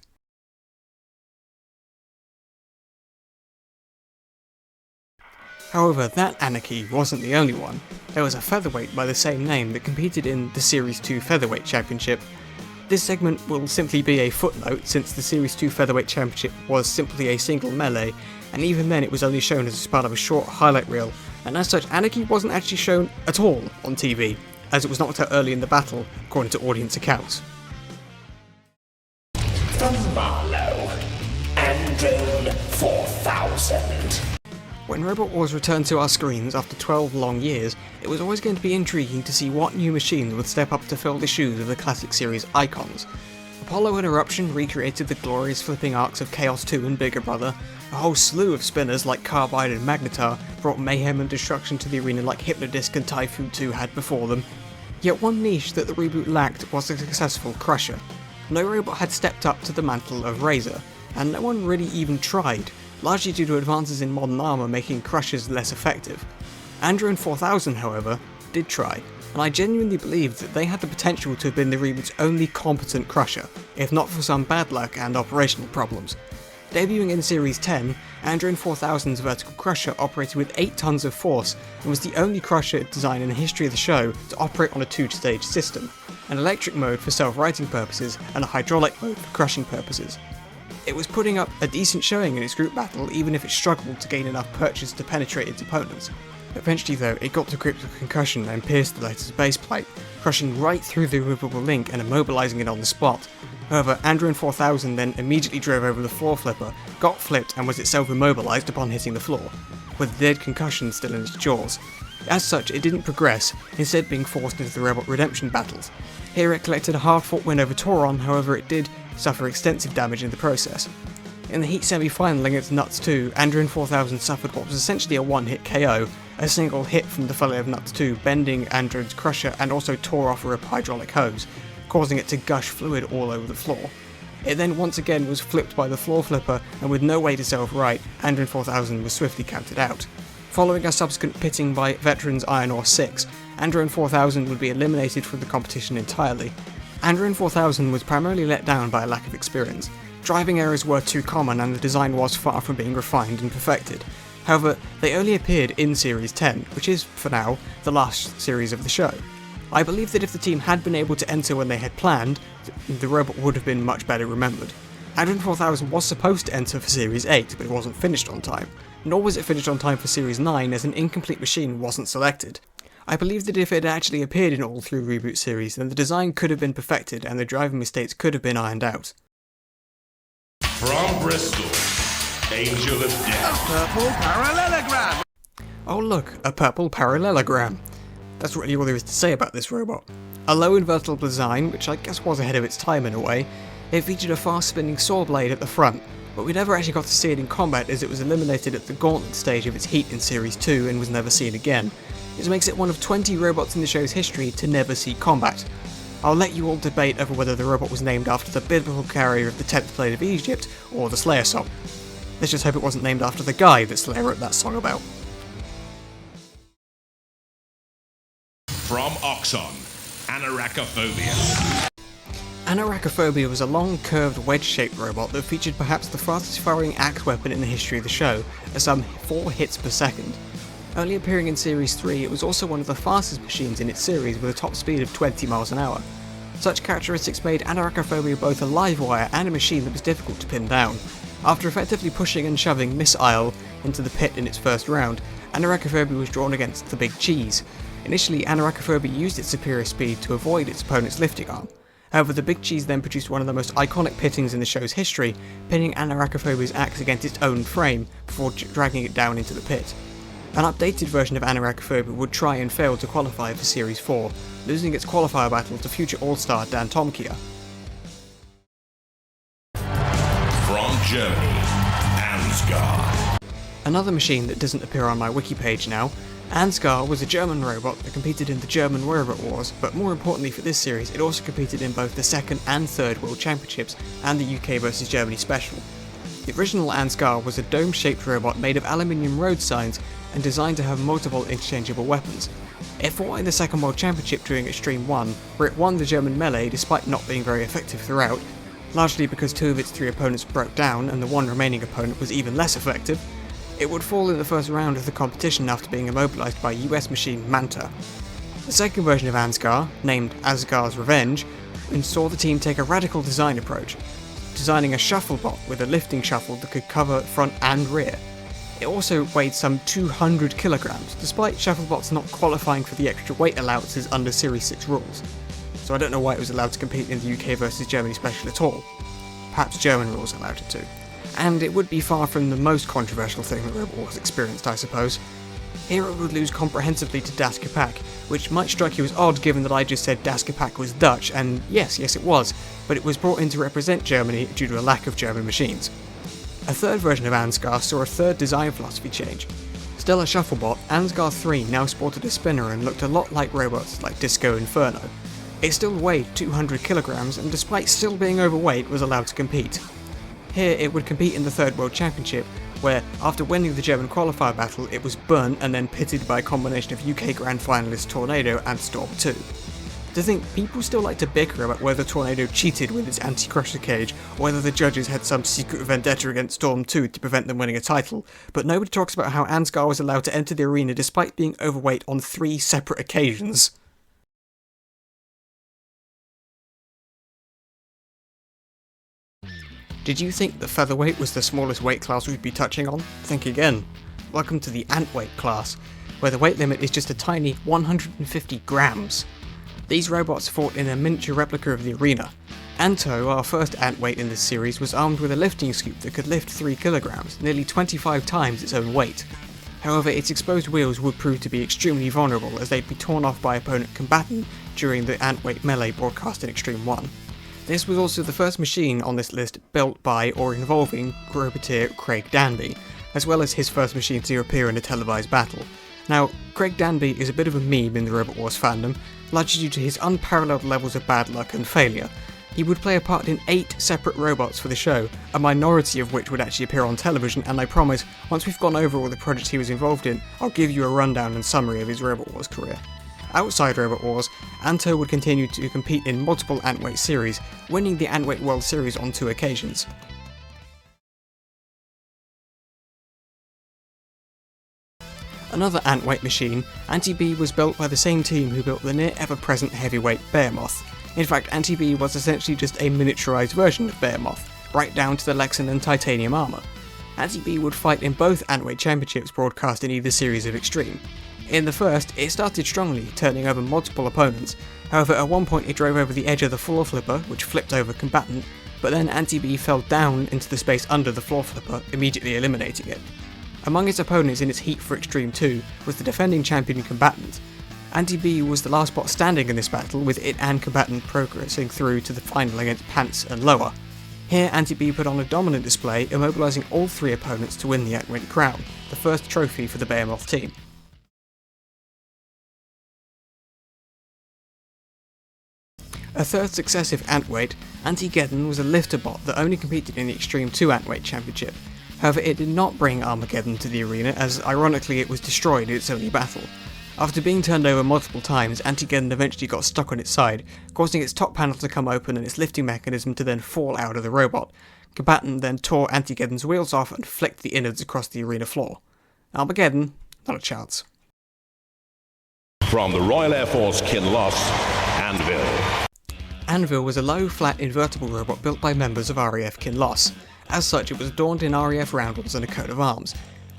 However, that Anarchy wasn't the only one. There was a featherweight by the same name that competed in the Series 2 Featherweight Championship. This segment will simply be a footnote since the Series 2 Featherweight Championship was simply a single melee, and even then it was only shown as part of a short highlight reel, and as such Anarchy wasn't actually shown at all on TV, as it was knocked out early in the battle, according to audience accounts. From Marlow, Androne 4000. When Robot Wars returned to our screens after 12 long years, it was always going to be intriguing to see what new machines would step up to fill the shoes of the classic series icons. Apollo and Eruption recreated the glorious flipping arcs of Chaos 2 and Bigger Brother, a whole slew of spinners like Carbide and Magnetar brought mayhem and destruction to the arena like Hypnodisc and Typhoon 2 had before them. Yet one niche that the reboot lacked was a successful Crusher. No robot had stepped up to the mantle of Razor, and no one really even tried, largely due to advances in modern armour making crushers less effective. Androne 4000, however, did try, and I genuinely believe that they had the potential to have been the reboot's only competent crusher, if not for some bad luck and operational problems. Debuting in Series 10, Androne 4000's vertical crusher operated with 8 tons of force and was the only crusher design in the history of the show to operate on a 2-stage system, an electric mode for self-righting purposes and a hydraulic mode for crushing purposes. It was putting up a decent showing in its group battle even if it struggled to gain enough purchase to penetrate its opponents. Eventually though, it got to grips with concussion and pierced the letter's baseplate, crushing right through the removable link and immobilising it on the spot. However, Androne 4000 then immediately drove over the floor flipper, got flipped and was itself immobilised upon hitting the floor, with the dead concussion still in its jaws. As such, it didn't progress, instead being forced into the robot redemption battles. Here it collected a hard-fought win over Tauron, however it did suffer extensive damage in the process. In the Heat semi-final against Nuts 2, Androne 4000 suffered what was essentially a one-hit KO, a single hit from the fellow of Nuts 2 bending Androne's crusher and also tore off a hydraulic hose, causing it to gush fluid all over the floor. It then once again was flipped by the floor flipper, and with no way to self-right, Androne 4000 was swiftly counted out. Following a subsequent pitting by veterans Iron Ore 6, Androne 4000 would be eliminated from the competition entirely. Androne 4000 was primarily let down by a lack of experience. Driving errors were too common and the design was far from being refined and perfected. However, they only appeared in Series 10, which is, for now, the last series of the show. I believe that if the team had been able to enter when they had planned, the robot would have been much better remembered. Androne 4000 was supposed to enter for Series 8, but it wasn't finished on time, nor was it finished on time for Series 9 as an incomplete machine wasn't selected. I believe that if it had actually appeared in all 3 reboot series, then the design could have been perfected and the driving mistakes could have been ironed out. From Bristol, Angel of Death. Purple parallelogram! Oh look, a purple parallelogram. That's really all there is to say about this robot. A low invertible design, which I guess was ahead of its time in a way, it featured a fast spinning saw blade at the front, but we never actually got to see it in combat as it was eliminated at the gauntlet stage of its heat in Series 2 and was never seen again. This makes it one of 20 robots in the show's history to never see combat. I'll let you all debate over whether the robot was named after the biblical carrier of the 10th plague of Egypt or the Slayer song. Let's just hope it wasn't named after the guy that Slayer wrote that song about. From Oxon, Anarakaphobia. Anarakaphobia was a long, curved, wedge-shaped robot that featured perhaps the fastest firing axe weapon in the history of the show, at some 4 hits per second. Only appearing in Series 3, it was also one of the fastest machines in its series with a top speed of 20 miles an hour. Such characteristics made Anarakaphobia both a live wire and a machine that was difficult to pin down. After effectively pushing and shoving Miss Isle into the pit in its first round, Anarakaphobia was drawn against the Big Cheese. Initially, Anarakaphobia used its superior speed to avoid its opponent's lifting arm. However, the Big Cheese then produced one of the most iconic pittings in the show's history, pinning Anarakaphobia's axe against its own frame before dragging it down into the pit. An updated version of Anarakaphobia would try and fail to qualify for Series 4, losing its qualifier battle to future All-Star Dan Tomkia. From Germany, Ansgar. Another machine that doesn't appear on my wiki page now, Ansgar was a German robot that competed in the German Robot Wars, but more importantly for this series, it also competed in both the 2nd and 3rd World Championships and the UK vs Germany Special. The original Ansgar was a dome-shaped robot made of aluminium road signs and designed to have multiple interchangeable weapons. It fought in the 2nd World Championship during Extreme 1, where it won the German melee despite not being very effective throughout, largely because 2 of its 3 opponents broke down and the 1 remaining opponent was even less effective. It would fall in the first round of the competition after being immobilised by US machine Manta. The second version of Ansgar, named Asgar's Revenge, saw the team take a radical design approach, designing a shufflebot with a lifting shuffle that could cover front and rear. It also weighed some 200 kilograms, despite shufflebots not qualifying for the extra weight allowances under Series 6 rules. So I don't know why it was allowed to compete in the UK vs Germany Special at all. Perhaps German rules allowed it to. And it would be far from the most controversial thing that Robot Wars experienced, I suppose. Here it would lose comprehensively to Das Kapak, which might strike you as odd given that I just said Das Kapak was Dutch, and yes it was, but it was brought in to represent Germany due to a lack of German machines. A third version of Ansgar saw a third design philosophy change. Still a shufflebot, Ansgar 3 now sported a spinner and looked a lot like robots like Disco Inferno. It still weighed 200 kilograms and despite still being overweight was allowed to compete. Here it would compete in the Third World Championship, where after winning the German qualifier battle it was burnt and then pitted by a combination of UK Grand Finalists Tornado and Storm 2. To think, people still like to bicker about whether Tornado cheated with its anti-crusher cage, or whether the judges had some secret vendetta against Storm 2 to prevent them winning a title, but nobody talks about how Ansgar was allowed to enter the arena despite being overweight on 3 separate occasions. Did you think the Featherweight was the smallest weight class we'd be touching on? Think again. Welcome to the Antweight class, where the weight limit is just a tiny 150 grams. These robots fought in a miniature replica of the arena. Anto, our first Antweight in this series, was armed with a lifting scoop that could lift 3 kilograms, nearly 25 times its own weight. However, its exposed wheels would prove to be extremely vulnerable, as they'd be torn off by opponent combatant during the Antweight melee broadcast in Extreme 1. This was also the first machine on this list built by or involving Roboteer Craig Danby, as well as his first machine to appear in a televised battle. Now, Craig Danby is a bit of a meme in the Robot Wars fandom, largely due to his unparalleled levels of bad luck and failure. He would play a part in 8 separate robots for the show, a minority of which would actually appear on television, and I promise, once we've gone over all the projects he was involved in, I'll give you a rundown and summary of his Robot Wars career. Outside Robot Wars, Anto would continue to compete in multiple Antweight series, winning the Antweight World Series on 2 occasions. Another Antweight machine, Anty B was built by the same team who built the near ever-present heavyweight Behemoth. In fact, Anty B was essentially just a miniaturised version of Behemoth, right down to the Lexan and titanium armour. Anty B would fight in both Antweight championships broadcast in either series of Extreme. In the first, it started strongly, turning over multiple opponents. However, at one point it drove over the edge of the floor flipper, which flipped over combatant, but then Anty B fell down into the space under the floor flipper, immediately eliminating it. Among its opponents in its heat for Extreme 2 was the defending champion combatant. Anty B was the last bot standing in this battle, with it and combatant progressing through to the final against Pants and Lower. Here, Anty B put on a dominant display, immobilising all 3 opponents to win the Antweight crown, the first trophy for the Behemoth team. A third successive Antweight, Anty Geddon was a lifter bot that only competed in the Extreme 2 Antweight Championship. However, it did not bring Armour-Geddon to the arena, as ironically it was destroyed in its only battle. After being turned over multiple times, Anty Geddon eventually got stuck on its side, causing its top panel to come open and its lifting mechanism to then fall out of the robot. Combatant then tore Anty Geddon's wheels off and flicked the innards across the arena floor. Armour-Geddon, not a chance. From the Royal Air Force Kinloss, Anvil. Anvil was a low, flat, invertible robot built by members of RAF Kinloss. As such, it was adorned in RAF roundels and a coat of arms.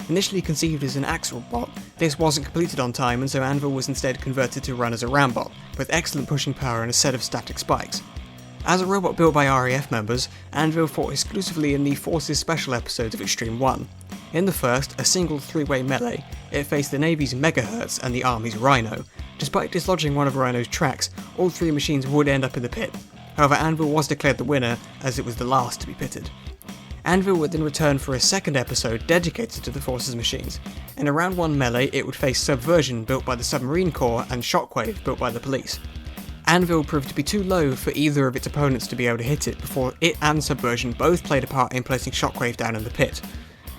Initially conceived as an Aggrobot, this wasn't completed on time, and so Anvil was instead converted to run as a Rambot, with excellent pushing power and a set of static spikes. As a robot built by RAF members, Anvil fought exclusively in the Forces Special episodes of Extreme 1. In the first, a single 3-way melee, it faced the Navy's Megahertz and the Army's Rhino. Despite dislodging one of Rhino's tracks, all 3 machines would end up in the pit. However, Anvil was declared the winner, as it was the last to be pitted. Anvil would then return for a second episode dedicated to the Forces machines. In a round 1 melee, it would face Subversion built by the Submarine Corps and Shockwave built by the police. Anvil proved to be too low for either of its opponents to be able to hit it before it and Subversion both played a part in placing Shockwave down in the pit.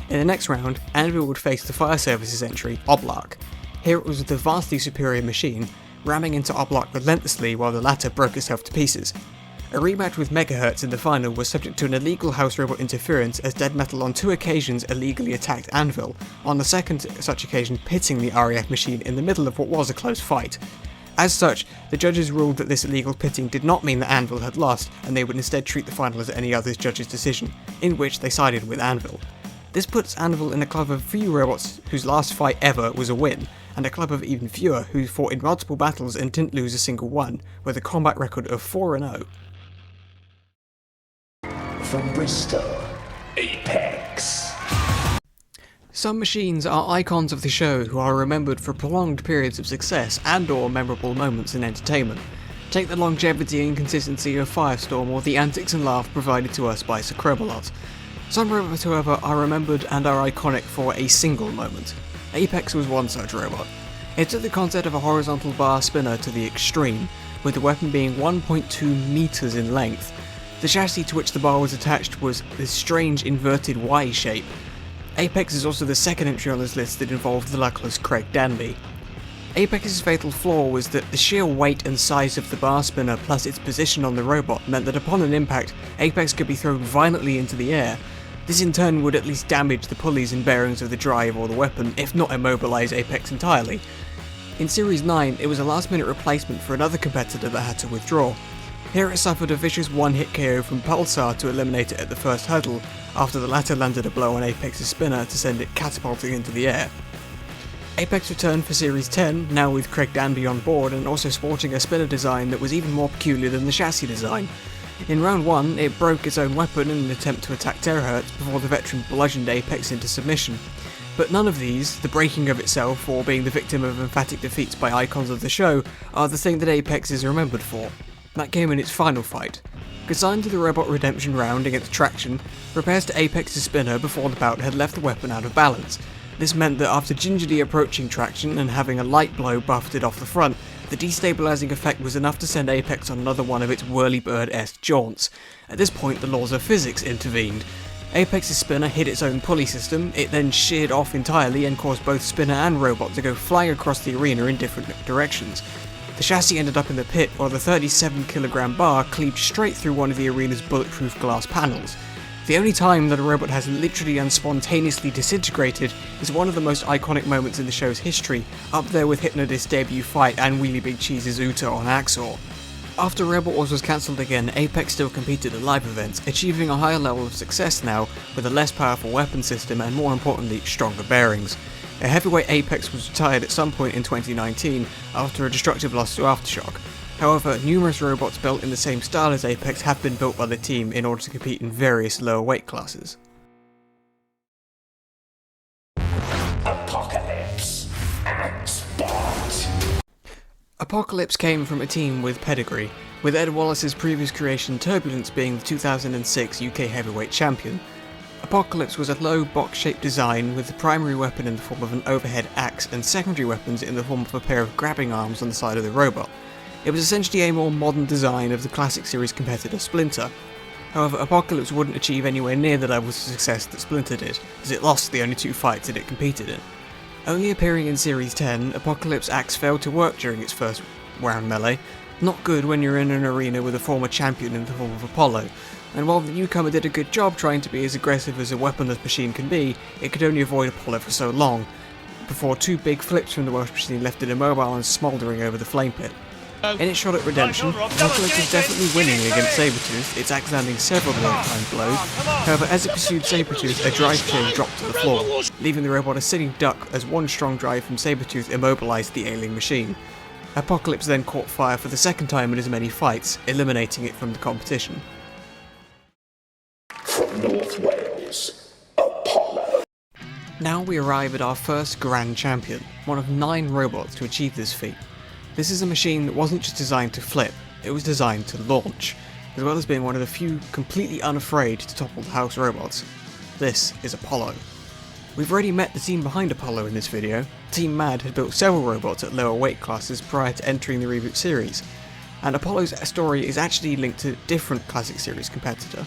In the next round, Anvil would face the Fire Services entry, Oblark. Here it was the vastly superior machine, ramming into Oblark relentlessly while the latter broke itself to pieces. A rematch with Megahertz in the final was subject to an illegal house robot interference, as Dead Metal on 2 occasions illegally attacked Anvil, on the second such occasion pitting the RAF machine in the middle of what was a close fight. As such, the judges ruled that this illegal pitting did not mean that Anvil had lost, and they would instead treat the final as any other judge's decision, in which they sided with Anvil. This puts Anvil in a club of few robots whose last fight ever was a win, and a club of even fewer who fought in multiple battles and didn't lose a single one, with a combat record of 4-0. From Bristol, Apex. Some machines are icons of the show who are remembered for prolonged periods of success and/or memorable moments in entertainment. Take the longevity and consistency of Firestorm, or the antics and laugh provided to us by Sacrobolot. Some robots, however, are remembered and are iconic for a single moment. Apex was one such robot. It took the concept of a horizontal bar spinner to the extreme, with the weapon being 1.2 meters in length. The chassis to which the bar was attached was this strange inverted Y shape. Apex is also the second entry on this list that involved the luckless Craig Danby. Apex's fatal flaw was that the sheer weight and size of the bar spinner plus its position on the robot meant that upon an impact, Apex could be thrown violently into the air. This in turn would at least damage the pulleys and bearings of the drive or the weapon, if not immobilise Apex entirely. In Series 9, it was a last-minute replacement for another competitor that had to withdraw. Here it suffered a vicious one-hit KO from Pulsar to eliminate it at the first hurdle, after the latter landed a blow on Apex's spinner to send it catapulting into the air. Apex returned for Series 10, now with Craig Danby on board and also sporting a spinner design that was even more peculiar than the chassis design. In round 1, it broke its own weapon in an attempt to attack Terahertz before the veteran bludgeoned Apex into submission. But none of these, the breaking of itself or being the victim of emphatic defeats by icons of the show, are the thing that Apex is remembered for. That came in its final fight. Consigned to the robot redemption round against Traction, repairs to Apex's spinner before the bout had left the weapon out of balance. This meant that after gingerly approaching Traction and having a light blow buffeted off the front, the destabilising effect was enough to send Apex on another one of its whirlybird-esque jaunts. At this point, the laws of physics intervened. Apex's spinner hit its own pulley system, it then sheared off entirely and caused both spinner and robot to go flying across the arena in different directions. The chassis ended up in the pit, while the 37kg bar cleaved straight through one of the arena's bulletproof glass panels. The only time that a robot has literally and spontaneously disintegrated is one of the most iconic moments in the show's history, up there with Hypnodist's debut fight and Wheelie Big Cheese's Uta on Axor. After Robot Wars was cancelled again, Apex still competed at live events, achieving a higher level of success now, with a less powerful weapon system and more importantly, stronger bearings. A heavyweight Apex was retired at some point in 2019 after a destructive loss to Aftershock. However, numerous robots built in the same style as Apex have been built by the team in order to compete in various lower weight classes. Apocalypse. Axebot. Apocalypse came from a team with pedigree, with Ed Wallace's previous creation Turbulence being the 2006 UK Heavyweight Champion. Apocalypse was a low box-shaped design with the primary weapon in the form of an overhead axe and secondary weapons in the form of a pair of grabbing arms on the side of the robot. It was essentially a more modern design of the classic series competitor Splinter. However, Apocalypse wouldn't achieve anywhere near the levels of success that Splinter did, as it lost the only 2 fights that it competed in. Only appearing in Series 10, Apocalypse Axe failed to work during its first round melee, not good when you're in an arena with a former champion in the form of Apollo, and while the newcomer did a good job trying to be as aggressive as a weaponless machine can be, it could only avoid Apollo for so long, before 2 big flips from the Welsh machine left it immobile and smouldering over the flame pit. In its shot at redemption, Apocalypse was definitely winning against Sabretooth, its axe landing several long-time blows. However, as it pursued Sabretooth, a drive chain dropped to the floor, leaving the robot a sitting duck as one strong drive from Sabretooth immobilised the ailing machine. Apocalypse then caught fire for the second time in as many fights, eliminating it from the competition. From North Wales, Apollo. Now we arrive at our first Grand Champion, one of 9 robots to achieve this feat. This is a machine that wasn't just designed to flip, it was designed to launch, as well as being one of the few completely unafraid to topple the house robots. This is Apollo. We've already met the team behind Apollo in this video. Team Mad had built several robots at lower weight classes prior to entering the reboot series, and Apollo's story is actually linked to a different classic series competitor.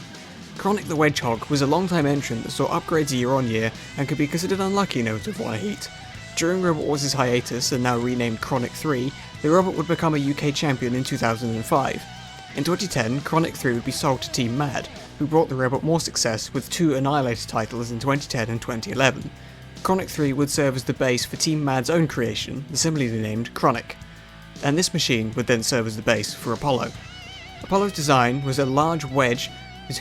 Chronic the Wedgehog was a long-time entrant that saw upgrades year on year and could be considered unlucky not to have won a heat. During Robot Wars' hiatus, and now renamed Chronic 3, the robot would become a UK champion in 2005. In 2010, Chronic 3 would be sold to Team Mad, who brought the robot more success with 2 Annihilator titles in 2010 and 2011. Chronic 3 would serve as the base for Team Mad's own creation, the similarly named Chronic, and this machine would then serve as the base for Apollo. Apollo's design was a large wedge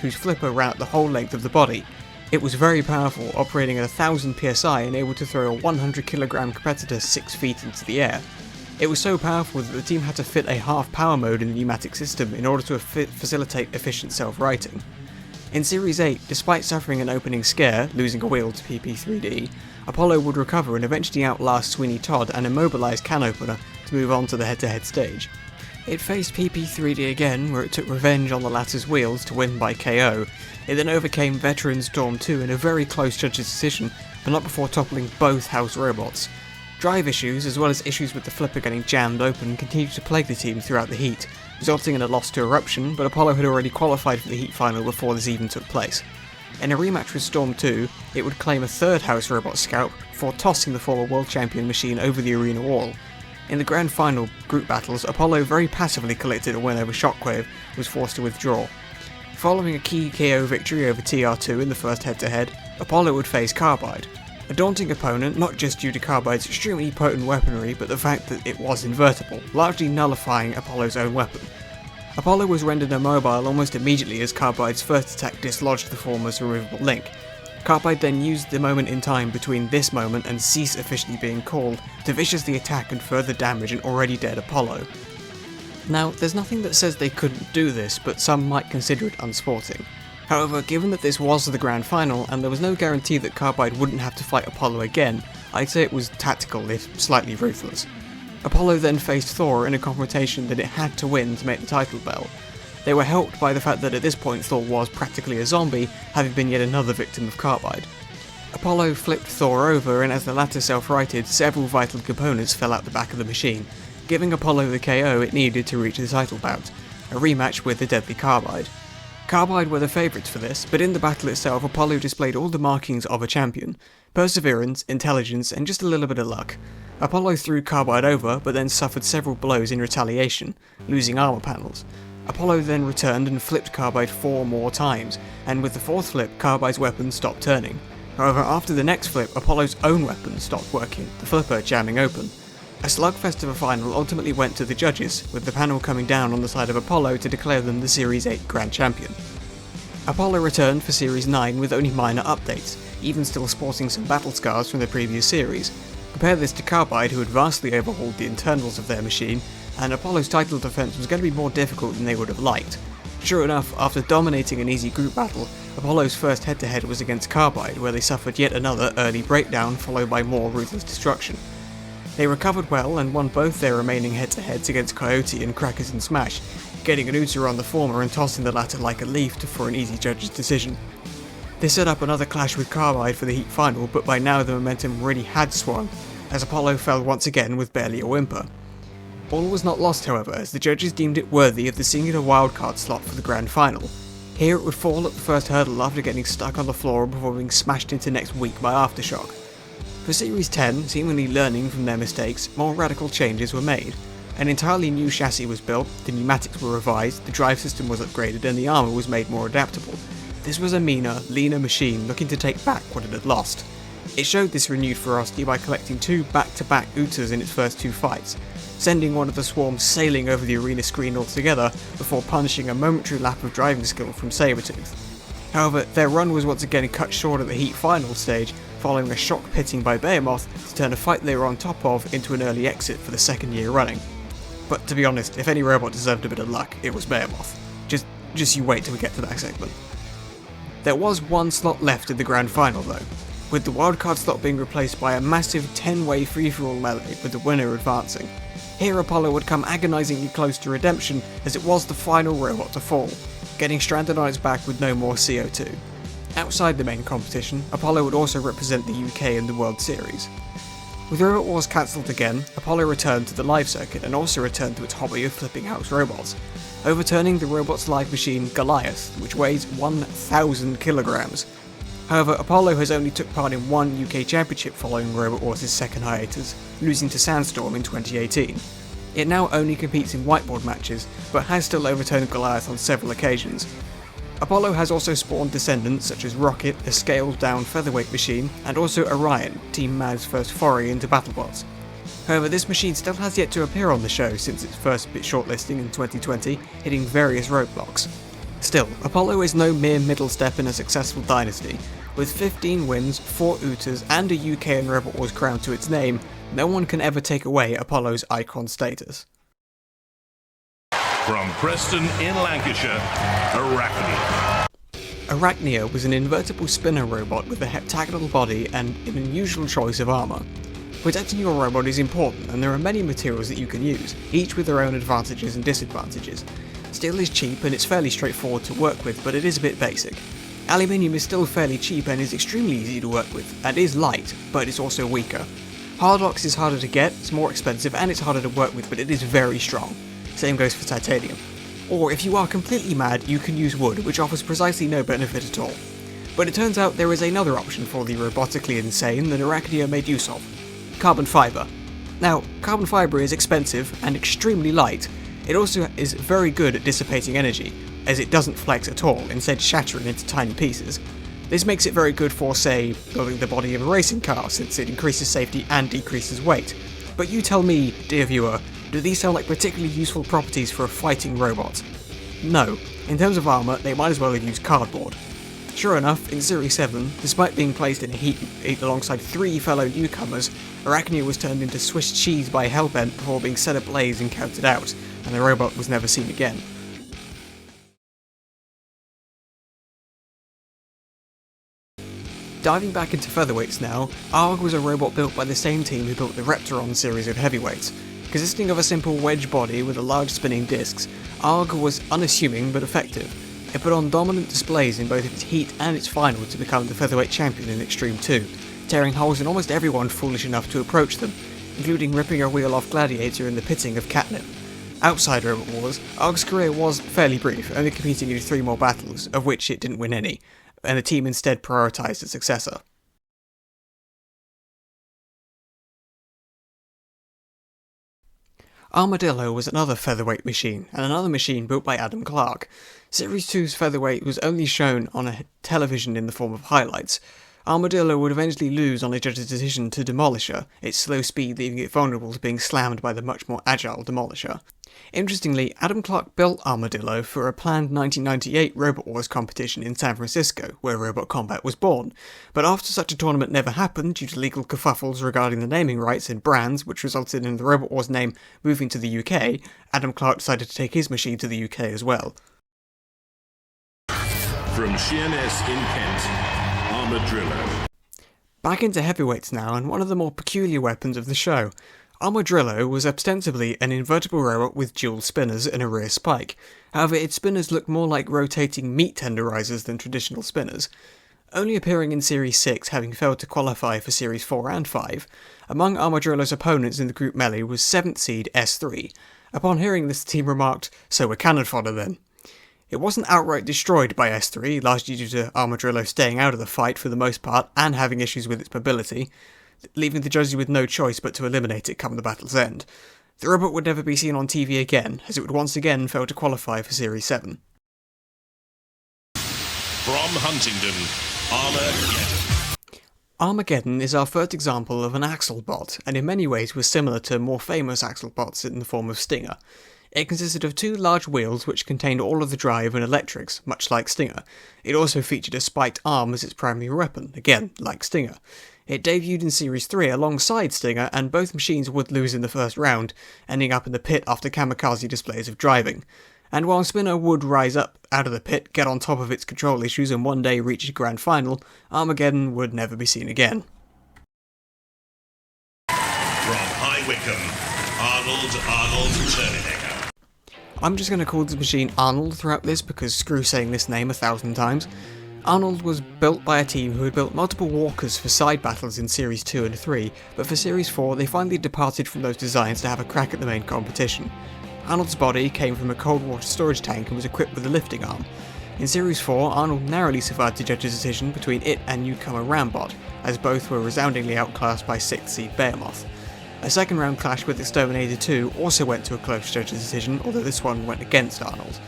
whose flipper ran out the whole length of the body. It was very powerful, operating at 1000 psi and able to throw a 100kg competitor 6 feet into the air. It was so powerful that the team had to fit a half power mode in the pneumatic system in order to facilitate efficient self-righting. In Series 8, despite suffering an opening scare, losing a wheel to PP3D, Apollo would recover and eventually outlast Sweeney Todd and immobilise Can Opener to move on to the head-to-head stage. It faced PP3D again, where it took revenge on the latter's wheels to win by KO. It then overcame veteran Storm 2 in a very close judge's decision, but not before toppling both house robots. Drive issues, as well as issues with the flipper getting jammed open, continued to plague the team throughout the heat, resulting in a loss to Eruption, but Apollo had already qualified for the Heat Final before this even took place. In a rematch with Storm 2, it would claim a third House Robot scalp before tossing the former World Champion machine over the arena wall. In the Grand Final group battles, Apollo very passively collected a win over Shockwave and was forced to withdraw. Following a key KO victory over TR2 in the first head-to-head, Apollo would face Carbide. A daunting opponent not just due to Carbide's extremely potent weaponry, but the fact that it was invertible, largely nullifying Apollo's own weapon. Apollo was rendered immobile almost immediately as Carbide's first attack dislodged the former's removable link. Carbide then used the moment in time between this moment and cease officially being called to viciously attack and further damage an already dead Apollo. Now, there's nothing that says they couldn't do this, but some might consider it unsporting. However, given that this was the grand final, and there was no guarantee that Carbide wouldn't have to fight Apollo again, I'd say it was tactical, if slightly ruthless. Apollo then faced Thor in a confrontation that it had to win to make the title belt. They were helped by the fact that at this point Thor was practically a zombie, having been yet another victim of Carbide. Apollo flipped Thor over, and as the latter self-righted, several vital components fell out the back of the machine, giving Apollo the KO it needed to reach the title bout, a rematch with the deadly Carbide. Carbide were the favourites for this, but in the battle itself Apollo displayed all the markings of a champion: perseverance, intelligence, and just a little bit of luck. Apollo threw Carbide over, but then suffered several blows in retaliation, losing armour panels. Apollo then returned and flipped Carbide 4 more times, and with the 4th flip, Carbide's weapon stopped turning. However, after the next flip, Apollo's own weapon stopped working, the flipper jamming open. A slugfest of a final ultimately went to the judges, with the panel coming down on the side of Apollo to declare them the Series 8 Grand Champion. Apollo returned for Series 9 with only minor updates, even still sporting some battle scars from the previous series. Compare this to Carbide, who had vastly overhauled the internals of their machine, and Apollo's title defense was going to be more difficult than they would have liked. Sure enough, after dominating an easy group battle, Apollo's first head-to-head was against Carbide, where they suffered yet another early breakdown followed by more ruthless destruction. They recovered well and won both their remaining head-to-heads against Coyote and Crackers and Smash, getting an Uta on the former and tossing the latter like a leaf for an easy judge's decision. This set up another clash with Carbide for the Heat Final, but by now the momentum really had swung, as Apollo fell once again with barely a whimper. All was not lost, however, as the judges deemed it worthy of the singular wildcard slot for the grand final. Here it would fall at the first hurdle after getting stuck on the floor before being smashed into next week by Aftershock. For Series 10, seemingly learning from their mistakes, more radical changes were made. An entirely new chassis was built, the pneumatics were revised, the drive system was upgraded, and the armour was made more adaptable. This was a meaner, leaner machine looking to take back what it had lost. It showed this renewed ferocity by collecting 2 back-to-back Utas in its first 2 fights, sending one of the swarm sailing over the arena screen altogether before punishing a momentary lap of driving skill from Sabretooth. However, their run was once again cut short at the Heat Final stage, following a shock pitting by Behemoth to turn a fight they were on top of into an early exit for the 2nd year running. But to be honest, if any robot deserved a bit of luck, it was Behemoth. Just you wait till we get to that segment. There was one slot left in the grand final though, with the wildcard slot being replaced by a massive 10-way free-for-all melee with the winner advancing. Here Apollo would come agonisingly close to redemption as it was the final robot to fall, getting stranded on its back with no more CO2. Outside the main competition, Apollo would also represent the UK in the World Series. With Robot Wars cancelled again, Apollo returned to the live circuit and also returned to its hobby of flipping house robots, overturning the robot's live machine Goliath, which weighs 1,000 kilograms. However, Apollo has only took part in one UK championship following Robot Wars' second hiatus, losing to Sandstorm in 2018. It now only competes in whiteboard matches, but has still overturned Goliath on several occasions. Apollo has also spawned descendants such as Rocket, a scaled-down featherweight machine, and also Orion, Team Mad's first foray into BattleBots. However, this machine still has yet to appear on the show since its first bit shortlisting in 2020, hitting various roadblocks. Still, Apollo is no mere middle step in a successful dynasty. With 15 wins, 4 Utas, and a UK and Robot Wars crown to its name, no one can ever take away Apollo's icon status. From Preston in Lancashire, Arachnid. Arachnia was an invertible spinner robot with a heptagonal body and an unusual choice of armour. Protecting your robot is important, and there are many materials that you can use, each with their own advantages and disadvantages. Steel is cheap and it's fairly straightforward to work with, but it is a bit basic. Aluminium is still fairly cheap and is extremely easy to work with, and is light, but it's also weaker. Hardox is harder to get, it's more expensive, and it's harder to work with, but it is very strong. Same goes for titanium. Or if you are completely mad, you can use wood, which offers precisely no benefit at all. But it turns out there is another option for the robotically insane that Arachnia made use of: carbon fibre. Now, carbon fibre is expensive and extremely light. It also is very good at dissipating energy, as it doesn't flex at all, instead shattering into tiny pieces. This makes it very good for, say, building the body of a racing car, since it increases safety and decreases weight. But you tell me, dear viewer, do these sound like particularly useful properties for a fighting robot? No. In terms of armour, they might as well have used cardboard. Sure enough, in Series 7, despite being placed in a heat alongside 3 fellow newcomers, Arachnia was turned into Swiss cheese by Hellbent before being set ablaze and counted out, and the robot was never seen again. Diving back into featherweights now, Argh was a robot built by the same team who built the Repteron series of heavyweights. Consisting of a simple wedge body with a large spinning discs, Argh was unassuming but effective. It put on dominant displays in both its heat and its final to become the featherweight champion in Extreme 2, tearing holes in almost everyone foolish enough to approach them, including ripping a wheel off Gladiator in the pitting of Catnip. Outside Robot Wars, Argh's career was fairly brief, only competing in 3 more battles, of which it didn't win any, and the team instead prioritised a successor. Armadillo was another featherweight machine, and another machine built by Adam Clark. Series 2's featherweight was only shown on a television in the form of highlights. Armadillo would eventually lose on a judge's decision to Demolisher, its slow speed leaving it vulnerable to being slammed by the much more agile Demolisher. Interestingly, Adam Clark built Armadillo for a planned 1998 Robot Wars competition in San Francisco, where Robot Combat was born, but after such a tournament never happened due to legal kerfuffles regarding the naming rights and brands, which resulted in the Robot Wars name moving to the UK, Adam Clark decided to take his machine to the UK as well. From Sheerness in Kent, Armadrillo. Back into heavyweights now, and one of the more peculiar weapons of the show. Armadrillo was ostensibly an invertible robot with dual spinners and a rear spike. However, its spinners look more like rotating meat tenderizers than traditional spinners. Only appearing in Series 6, having failed to qualify for Series 4 and 5, among Armadrillo's opponents in the group melee was 7th seed S3. Upon hearing this, the team remarked, "So we're cannon fodder then." It wasn't outright destroyed by S3, largely due to Armadrillo staying out of the fight for the most part and having issues with its mobility, leaving the judges with no choice but to eliminate it come the battle's end. The robot would never be seen on TV again, as it would once again fail to qualify for Series 7. From Huntingdon, Armour-Geddon. Armour-Geddon is our first example of an Axlebot, and in many ways was similar to more famous Axlebots in the form of Stinger. It consisted of 2 large wheels which contained all of the drive and electrics, much like Stinger. It also featured a spiked arm as its primary weapon, again, like Stinger. It debuted in Series 3 alongside Stinger, and both machines would lose in the first round, ending up in the pit after kamikaze displays of driving. And while Spinner would rise up out of the pit, get on top of its control issues and one day reach a grand final, Armour-Geddon would never be seen again. From High Wycombe, Arnold Terminegger. I'm just going to call this machine Arnold throughout this because screw saying this name 1,000 times. Arnold was built by a team who had built multiple walkers for side battles in Series 2 and 3, but for Series 4 they finally departed from those designs to have a crack at the main competition. Arnold's body came from a cold water storage tank and was equipped with a lifting arm. In Series 4, Arnold narrowly survived the judge's decision between it and newcomer Rambot, as both were resoundingly outclassed by 6th seed Behemoth. A second round clash with Exterminator 2 also went to a close judge's decision, although this one went against Arnold.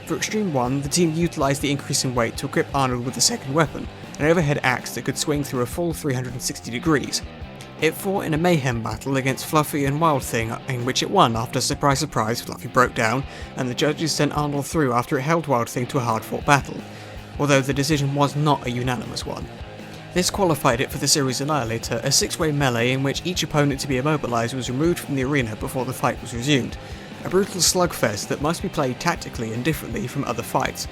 For Extreme 1, the team utilised the increase in weight to equip Arnold with a second weapon, an overhead axe that could swing through a full 360 degrees. It fought in a mayhem battle against Fluffy and Wild Thing, in which it won after, surprise surprise, Fluffy broke down, and the judges sent Arnold through after it held Wild Thing to a hard-fought battle, although the decision was not a unanimous one. This qualified it for the series Annihilator, a 6-way melee in which each opponent to be immobilised was removed from the arena before the fight was resumed. A brutal slugfest that must be played tactically and differently from other fights.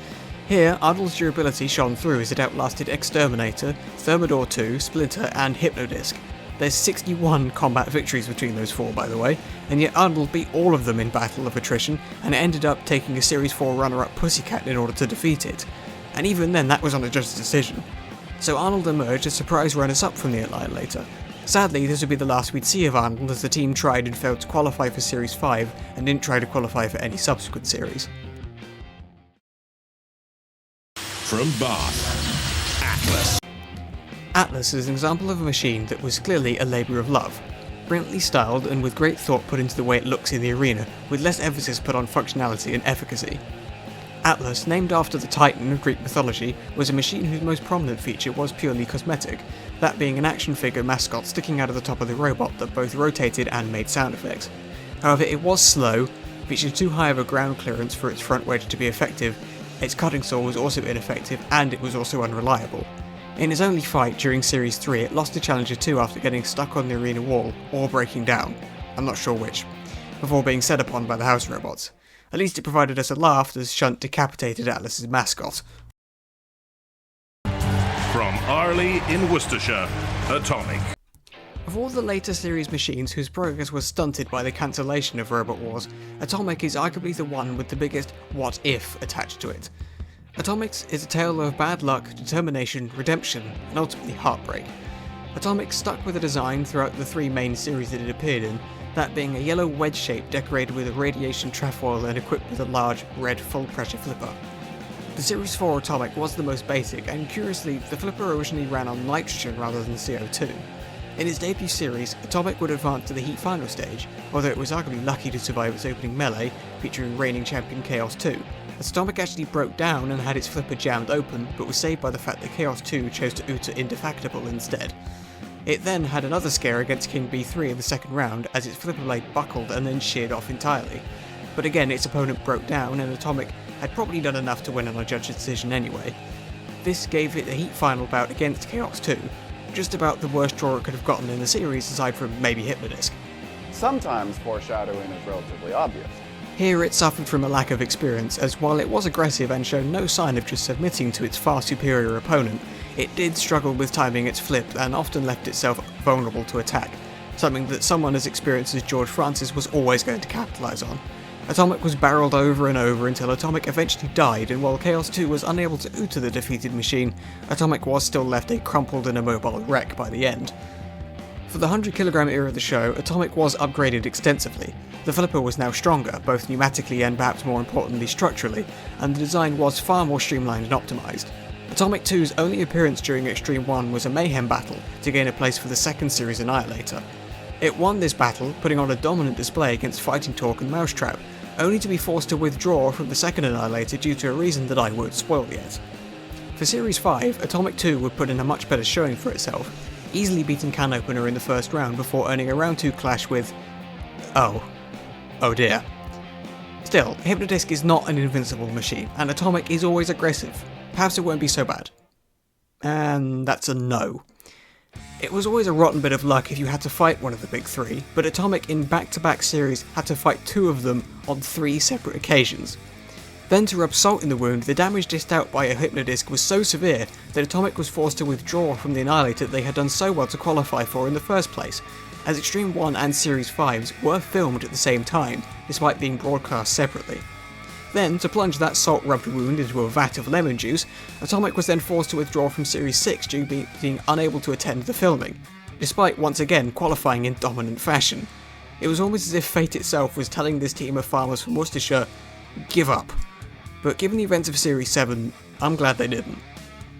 Here, Arnold's durability shone through as it outlasted Exterminator, Thermidor 2, Splinter and Hypnodisc. There's 61 combat victories between those 4 by the way, and yet Arnold beat all of them in battle of attrition and ended up taking a Series 4 runner-up Pussycat in order to defeat it. And even then that was on a judge's decision. So Arnold emerged as surprise runners-up from the Annihilator. Sadly, this would be the last we'd see of Arnold as the team tried and failed to qualify for Series 5 and didn't try to qualify for any subsequent series. From Bath, Atlas. Atlas is an example of a machine that was clearly a labour of love. Brilliantly styled and with great thought put into the way it looks in the arena, with less emphasis put on functionality and efficacy. Atlas, named after the Titan of Greek mythology, was a machine whose most prominent feature was purely cosmetic, that being an action figure mascot sticking out of the top of the robot that both rotated and made sound effects. However, it was slow, featured too high of a ground clearance for its front wedge to be effective, its cutting saw was also ineffective, and it was also unreliable. In its only fight during Series 3, it lost to Challenger 2 after getting stuck on the arena wall, or breaking down, I'm not sure which, before being set upon by the house robots. At least it provided us a laugh as Shunt decapitated Atlas's mascot. From Arley in Worcestershire, Atomic. Of all the later series machines whose progress was stunted by the cancellation of Robot Wars, Atomic is arguably the one with the biggest what if attached to it. Atomic's is a tale of bad luck, determination, redemption, and ultimately heartbreak. Atomic stuck with a design throughout the 3 main series that it appeared in, that being a yellow wedge shape decorated with a radiation trefoil and equipped with a large, red full-pressure flipper. The Series 4 Atomic was the most basic, and curiously, the flipper originally ran on nitrogen rather than CO2. In its debut series, Atomic would advance to the Heat Final stage, although it was arguably lucky to survive its opening melee, featuring reigning champion Chaos 2, as Atomic actually broke down and had its flipper jammed open, but was saved by the fact that Chaos 2 chose to Uta Indefactable instead. It then had another scare against King B3 in the second round, as its flipper blade buckled and then sheared off entirely. But again, its opponent broke down, and Atomic had probably done enough to win on a judge's decision anyway. This gave it a Heat Final bout against Chaos 2, just about the worst draw it could have gotten in the series aside from maybe Hypnodisc. Sometimes foreshadowing is relatively obvious. Here it suffered from a lack of experience, as while it was aggressive and showed no sign of just submitting to its far superior opponent, it did struggle with timing its flip and often left itself vulnerable to attack, something that someone as experienced as George Francis was always going to capitalise on. Atomic was barreled over and over until Atomic eventually died, and while Chaos 2 was unable to Uta the defeated machine, Atomic was still left a crumpled and immobile wreck by the end. For the 100kg era of the show, Atomic was upgraded extensively. The flipper was now stronger, both pneumatically and perhaps more importantly structurally, and the design was far more streamlined and optimised. Atomic 2's only appearance during Extreme 1 was a Mayhem battle to gain a place for the second series Annihilator. It won this battle, putting on a dominant display against Fighting Talk and Mousetrap, only to be forced to withdraw from the second Annihilator due to a reason that I won't spoil yet. For Series 5, Atomic 2 would put in a much better showing for itself, easily beating Can Opener in the first round before earning a round 2 clash with... oh dear. Still, Hypnodisc is not an invincible machine, and Atomic is always aggressive. Perhaps it won't be so bad. And that's a no. It was always a rotten bit of luck if you had to fight one of the big 3, but Atomic in back-to-back series had to fight 2 of them on 3 separate occasions. Then to rub salt in the wound, the damage dished out by a Hypnodisc was so severe that Atomic was forced to withdraw from the Annihilator they had done so well to qualify for in the first place, as Extreme 1 and Series 5s were filmed at the same time, despite being broadcast separately. Then, to plunge that salt-rubbed wound into a vat of lemon juice, Atomic was then forced to withdraw from Series 6 due to being unable to attend the filming, despite once again qualifying in dominant fashion. It was almost as if fate itself was telling this team of farmers from Worcestershire, give up. But given the events of Series 7, I'm glad they didn't.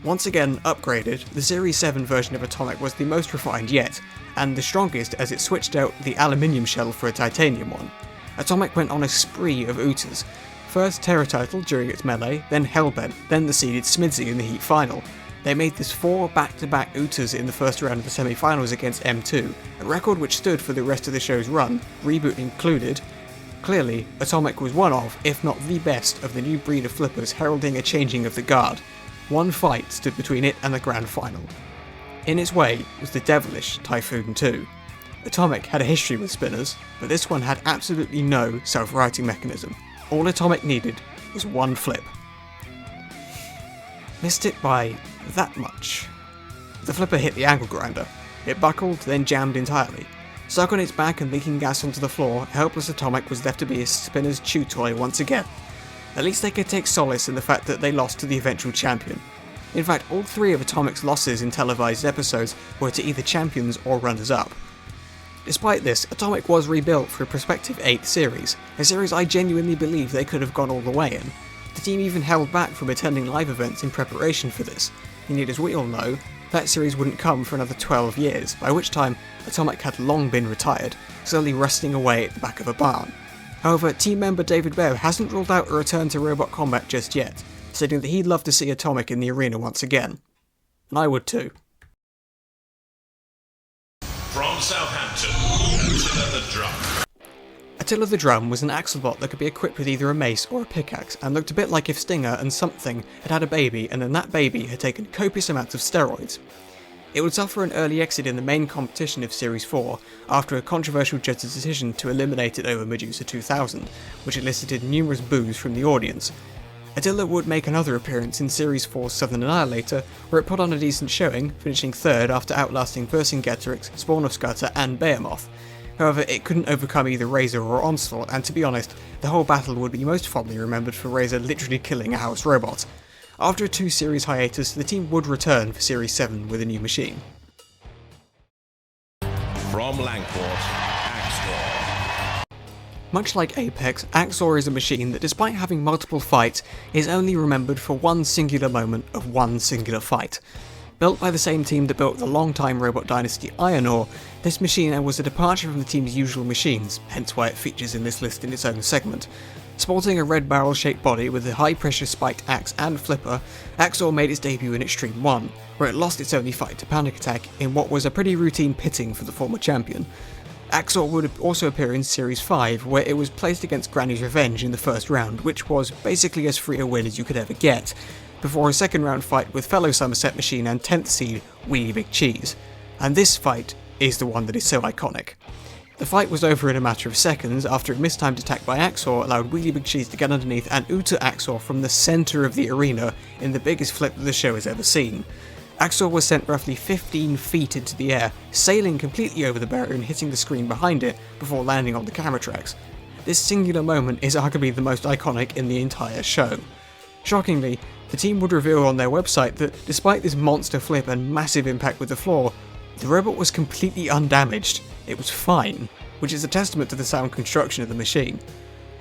Once again upgraded, the Series 7 version of Atomic was the most refined yet, and the strongest as it switched out the aluminium shell for a titanium one. Atomic went on a spree of Utas. First Terror title during its melee, then Hellbent, then the seeded Smidsy in the Heat Final. They made this 4 back-to-back Utas in the first round of the semi-finals against M2, a record which stood for the rest of the show's run, reboot included. Clearly, Atomic was one of, if not the best, of the new breed of flippers heralding a changing of the guard. One fight stood between it and the grand final. In its way was the devilish Typhoon 2. Atomic had a history with spinners, but this one had absolutely no self-righting mechanism. All Atomic needed was one flip. Missed it by that much. The flipper hit the angle grinder. It buckled, then jammed entirely. Stuck on its back and leaking gas onto the floor, helpless Atomic was left to be a spinner's chew toy once again. At least they could take solace in the fact that they lost to the eventual champion. In fact, all 3 of Atomic's losses in televised episodes were to either champions or runners-up. Despite this, Atomic was rebuilt for a prospective 8th series, a series I genuinely believe they could have gone all the way in. The team even held back from attending live events in preparation for this, and yet as we all know, that series wouldn't come for another 12 years, by which time Atomic had long been retired, slowly rusting away at the back of a barn. However, team member David Bear hasn't ruled out a return to robot combat just yet, stating that he'd love to see Atomic in the arena once again. And I would too. From Southampton, Attila The Drum. Attila The Drum was an Aggrobot that could be equipped with either a mace or a pickaxe, and looked a bit like if Stinger and something had had a baby and then that baby had taken copious amounts of steroids. It would suffer an early exit in the main competition of Series 4 after a controversial judge's decision to eliminate it over Medusa 2000, which elicited numerous boos from the audience. Attila would make another appearance in Series 4's Southern Annihilator, where it put on a decent showing, finishing third after outlasting Vercingetorix, Spawn of Scudder and Behemoth. However, it couldn't overcome either Razor or Onslaught, and to be honest, the whole battle would be most fondly remembered for Razor literally killing a house robot. After a 2-series hiatus, the team would return for Series 7 with a new machine. From Langport, Axor. Much like Apex, Axor is a machine that, despite having multiple fights, is only remembered for one singular moment of one singular fight. Built by the same team that built the long-time robot dynasty Ionor, this machine was a departure from the team's usual machines, hence why it features in this list in its own segment. Sporting a red barrel-shaped body with a high-pressure spiked axe and flipper, Axor made its debut in Extreme 1, where it lost its only fight to Panic Attack in what was a pretty routine pitting for the former champion. Axor would also appear in Series 5, where it was placed against Granny's Revenge in the first round, which was basically as free a win as you could ever get, before a second round fight with fellow Somerset machine and 10th seed Weenie Big Cheese. And this fight is the one that is so iconic. The fight was over in a matter of seconds after a mistimed attack by Axor allowed Weenie Big Cheese to get underneath and Uta Axor from the centre of the arena in the biggest flip that the show has ever seen. Axor was sent roughly 15 feet into the air, sailing completely over the barrier and hitting the screen behind it before landing on the camera tracks. This singular moment is arguably the most iconic in the entire show. Shockingly, the team would reveal on their website that despite this monster flip and massive impact with the floor, the robot was completely undamaged. It was fine, which is a testament to the sound construction of the machine.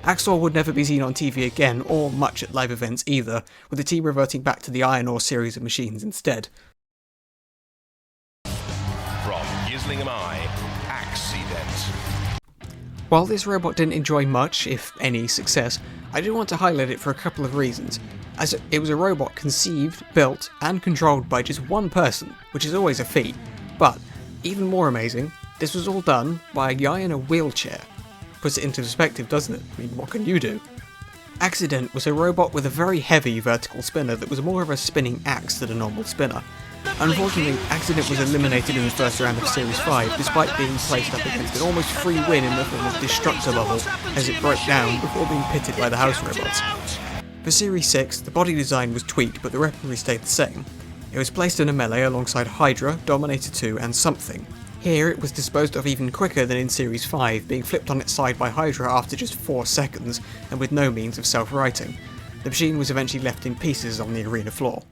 Axor would never be seen on TV again, or much at live events either, with the team reverting back to the Ionor series of machines instead. From Gislingham Eye, Axe-C-Dent. While this robot didn't enjoy much, if any, success, I do want to highlight it for a couple of reasons, as it was a robot conceived, built, and controlled by just one person, which is always a feat. But, even more amazing, this was all done by a guy in a wheelchair. Puts it into perspective, doesn't it? I mean, what can you do? Axe-C-Dent was a robot with a very heavy vertical spinner that was more of a spinning axe than a normal spinner. Unfortunately, Axe-C-Dent was eliminated in the first round of Series 5, despite being placed up against an almost free win in the form of Destructor level, as it broke down before being pitted by the house robots. For Series 6, the body design was tweaked, but the weaponry stayed the same. It was placed in a melee alongside Hydra, Dominator 2, and Something. Here, it was disposed of even quicker than in Series 5, being flipped on its side by Hydra after just 4 seconds, and with no means of self-righting. The machine was eventually left in pieces on the arena floor.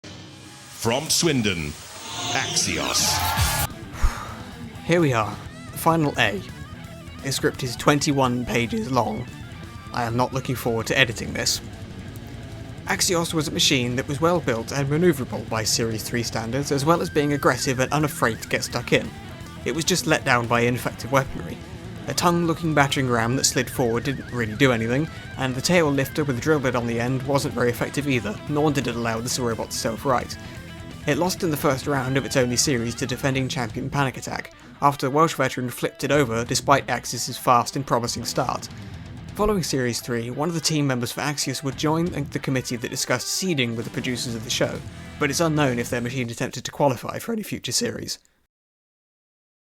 From Swindon, Axios. Here we are, the final A. This script is 21 pages long. I am not looking forward to editing this. Axios was a machine that was well built and manoeuvrable by Series 3 standards, as well as being aggressive and unafraid to get stuck in. It was just let down by ineffective weaponry. A tongue-looking battering ram that slid forward didn't really do anything, and the tail lifter with a drill bit on the end wasn't very effective either, nor did it allow the robot to self-right. It lost in the first round of its only series to defending champion Panic Attack, after the Welsh veteran flipped it over despite Axios' fast and promising start. Following Series 3, one of the team members for Axios would join the committee that discussed seeding with the producers of the show, but it's unknown if their machine attempted to qualify for any future series.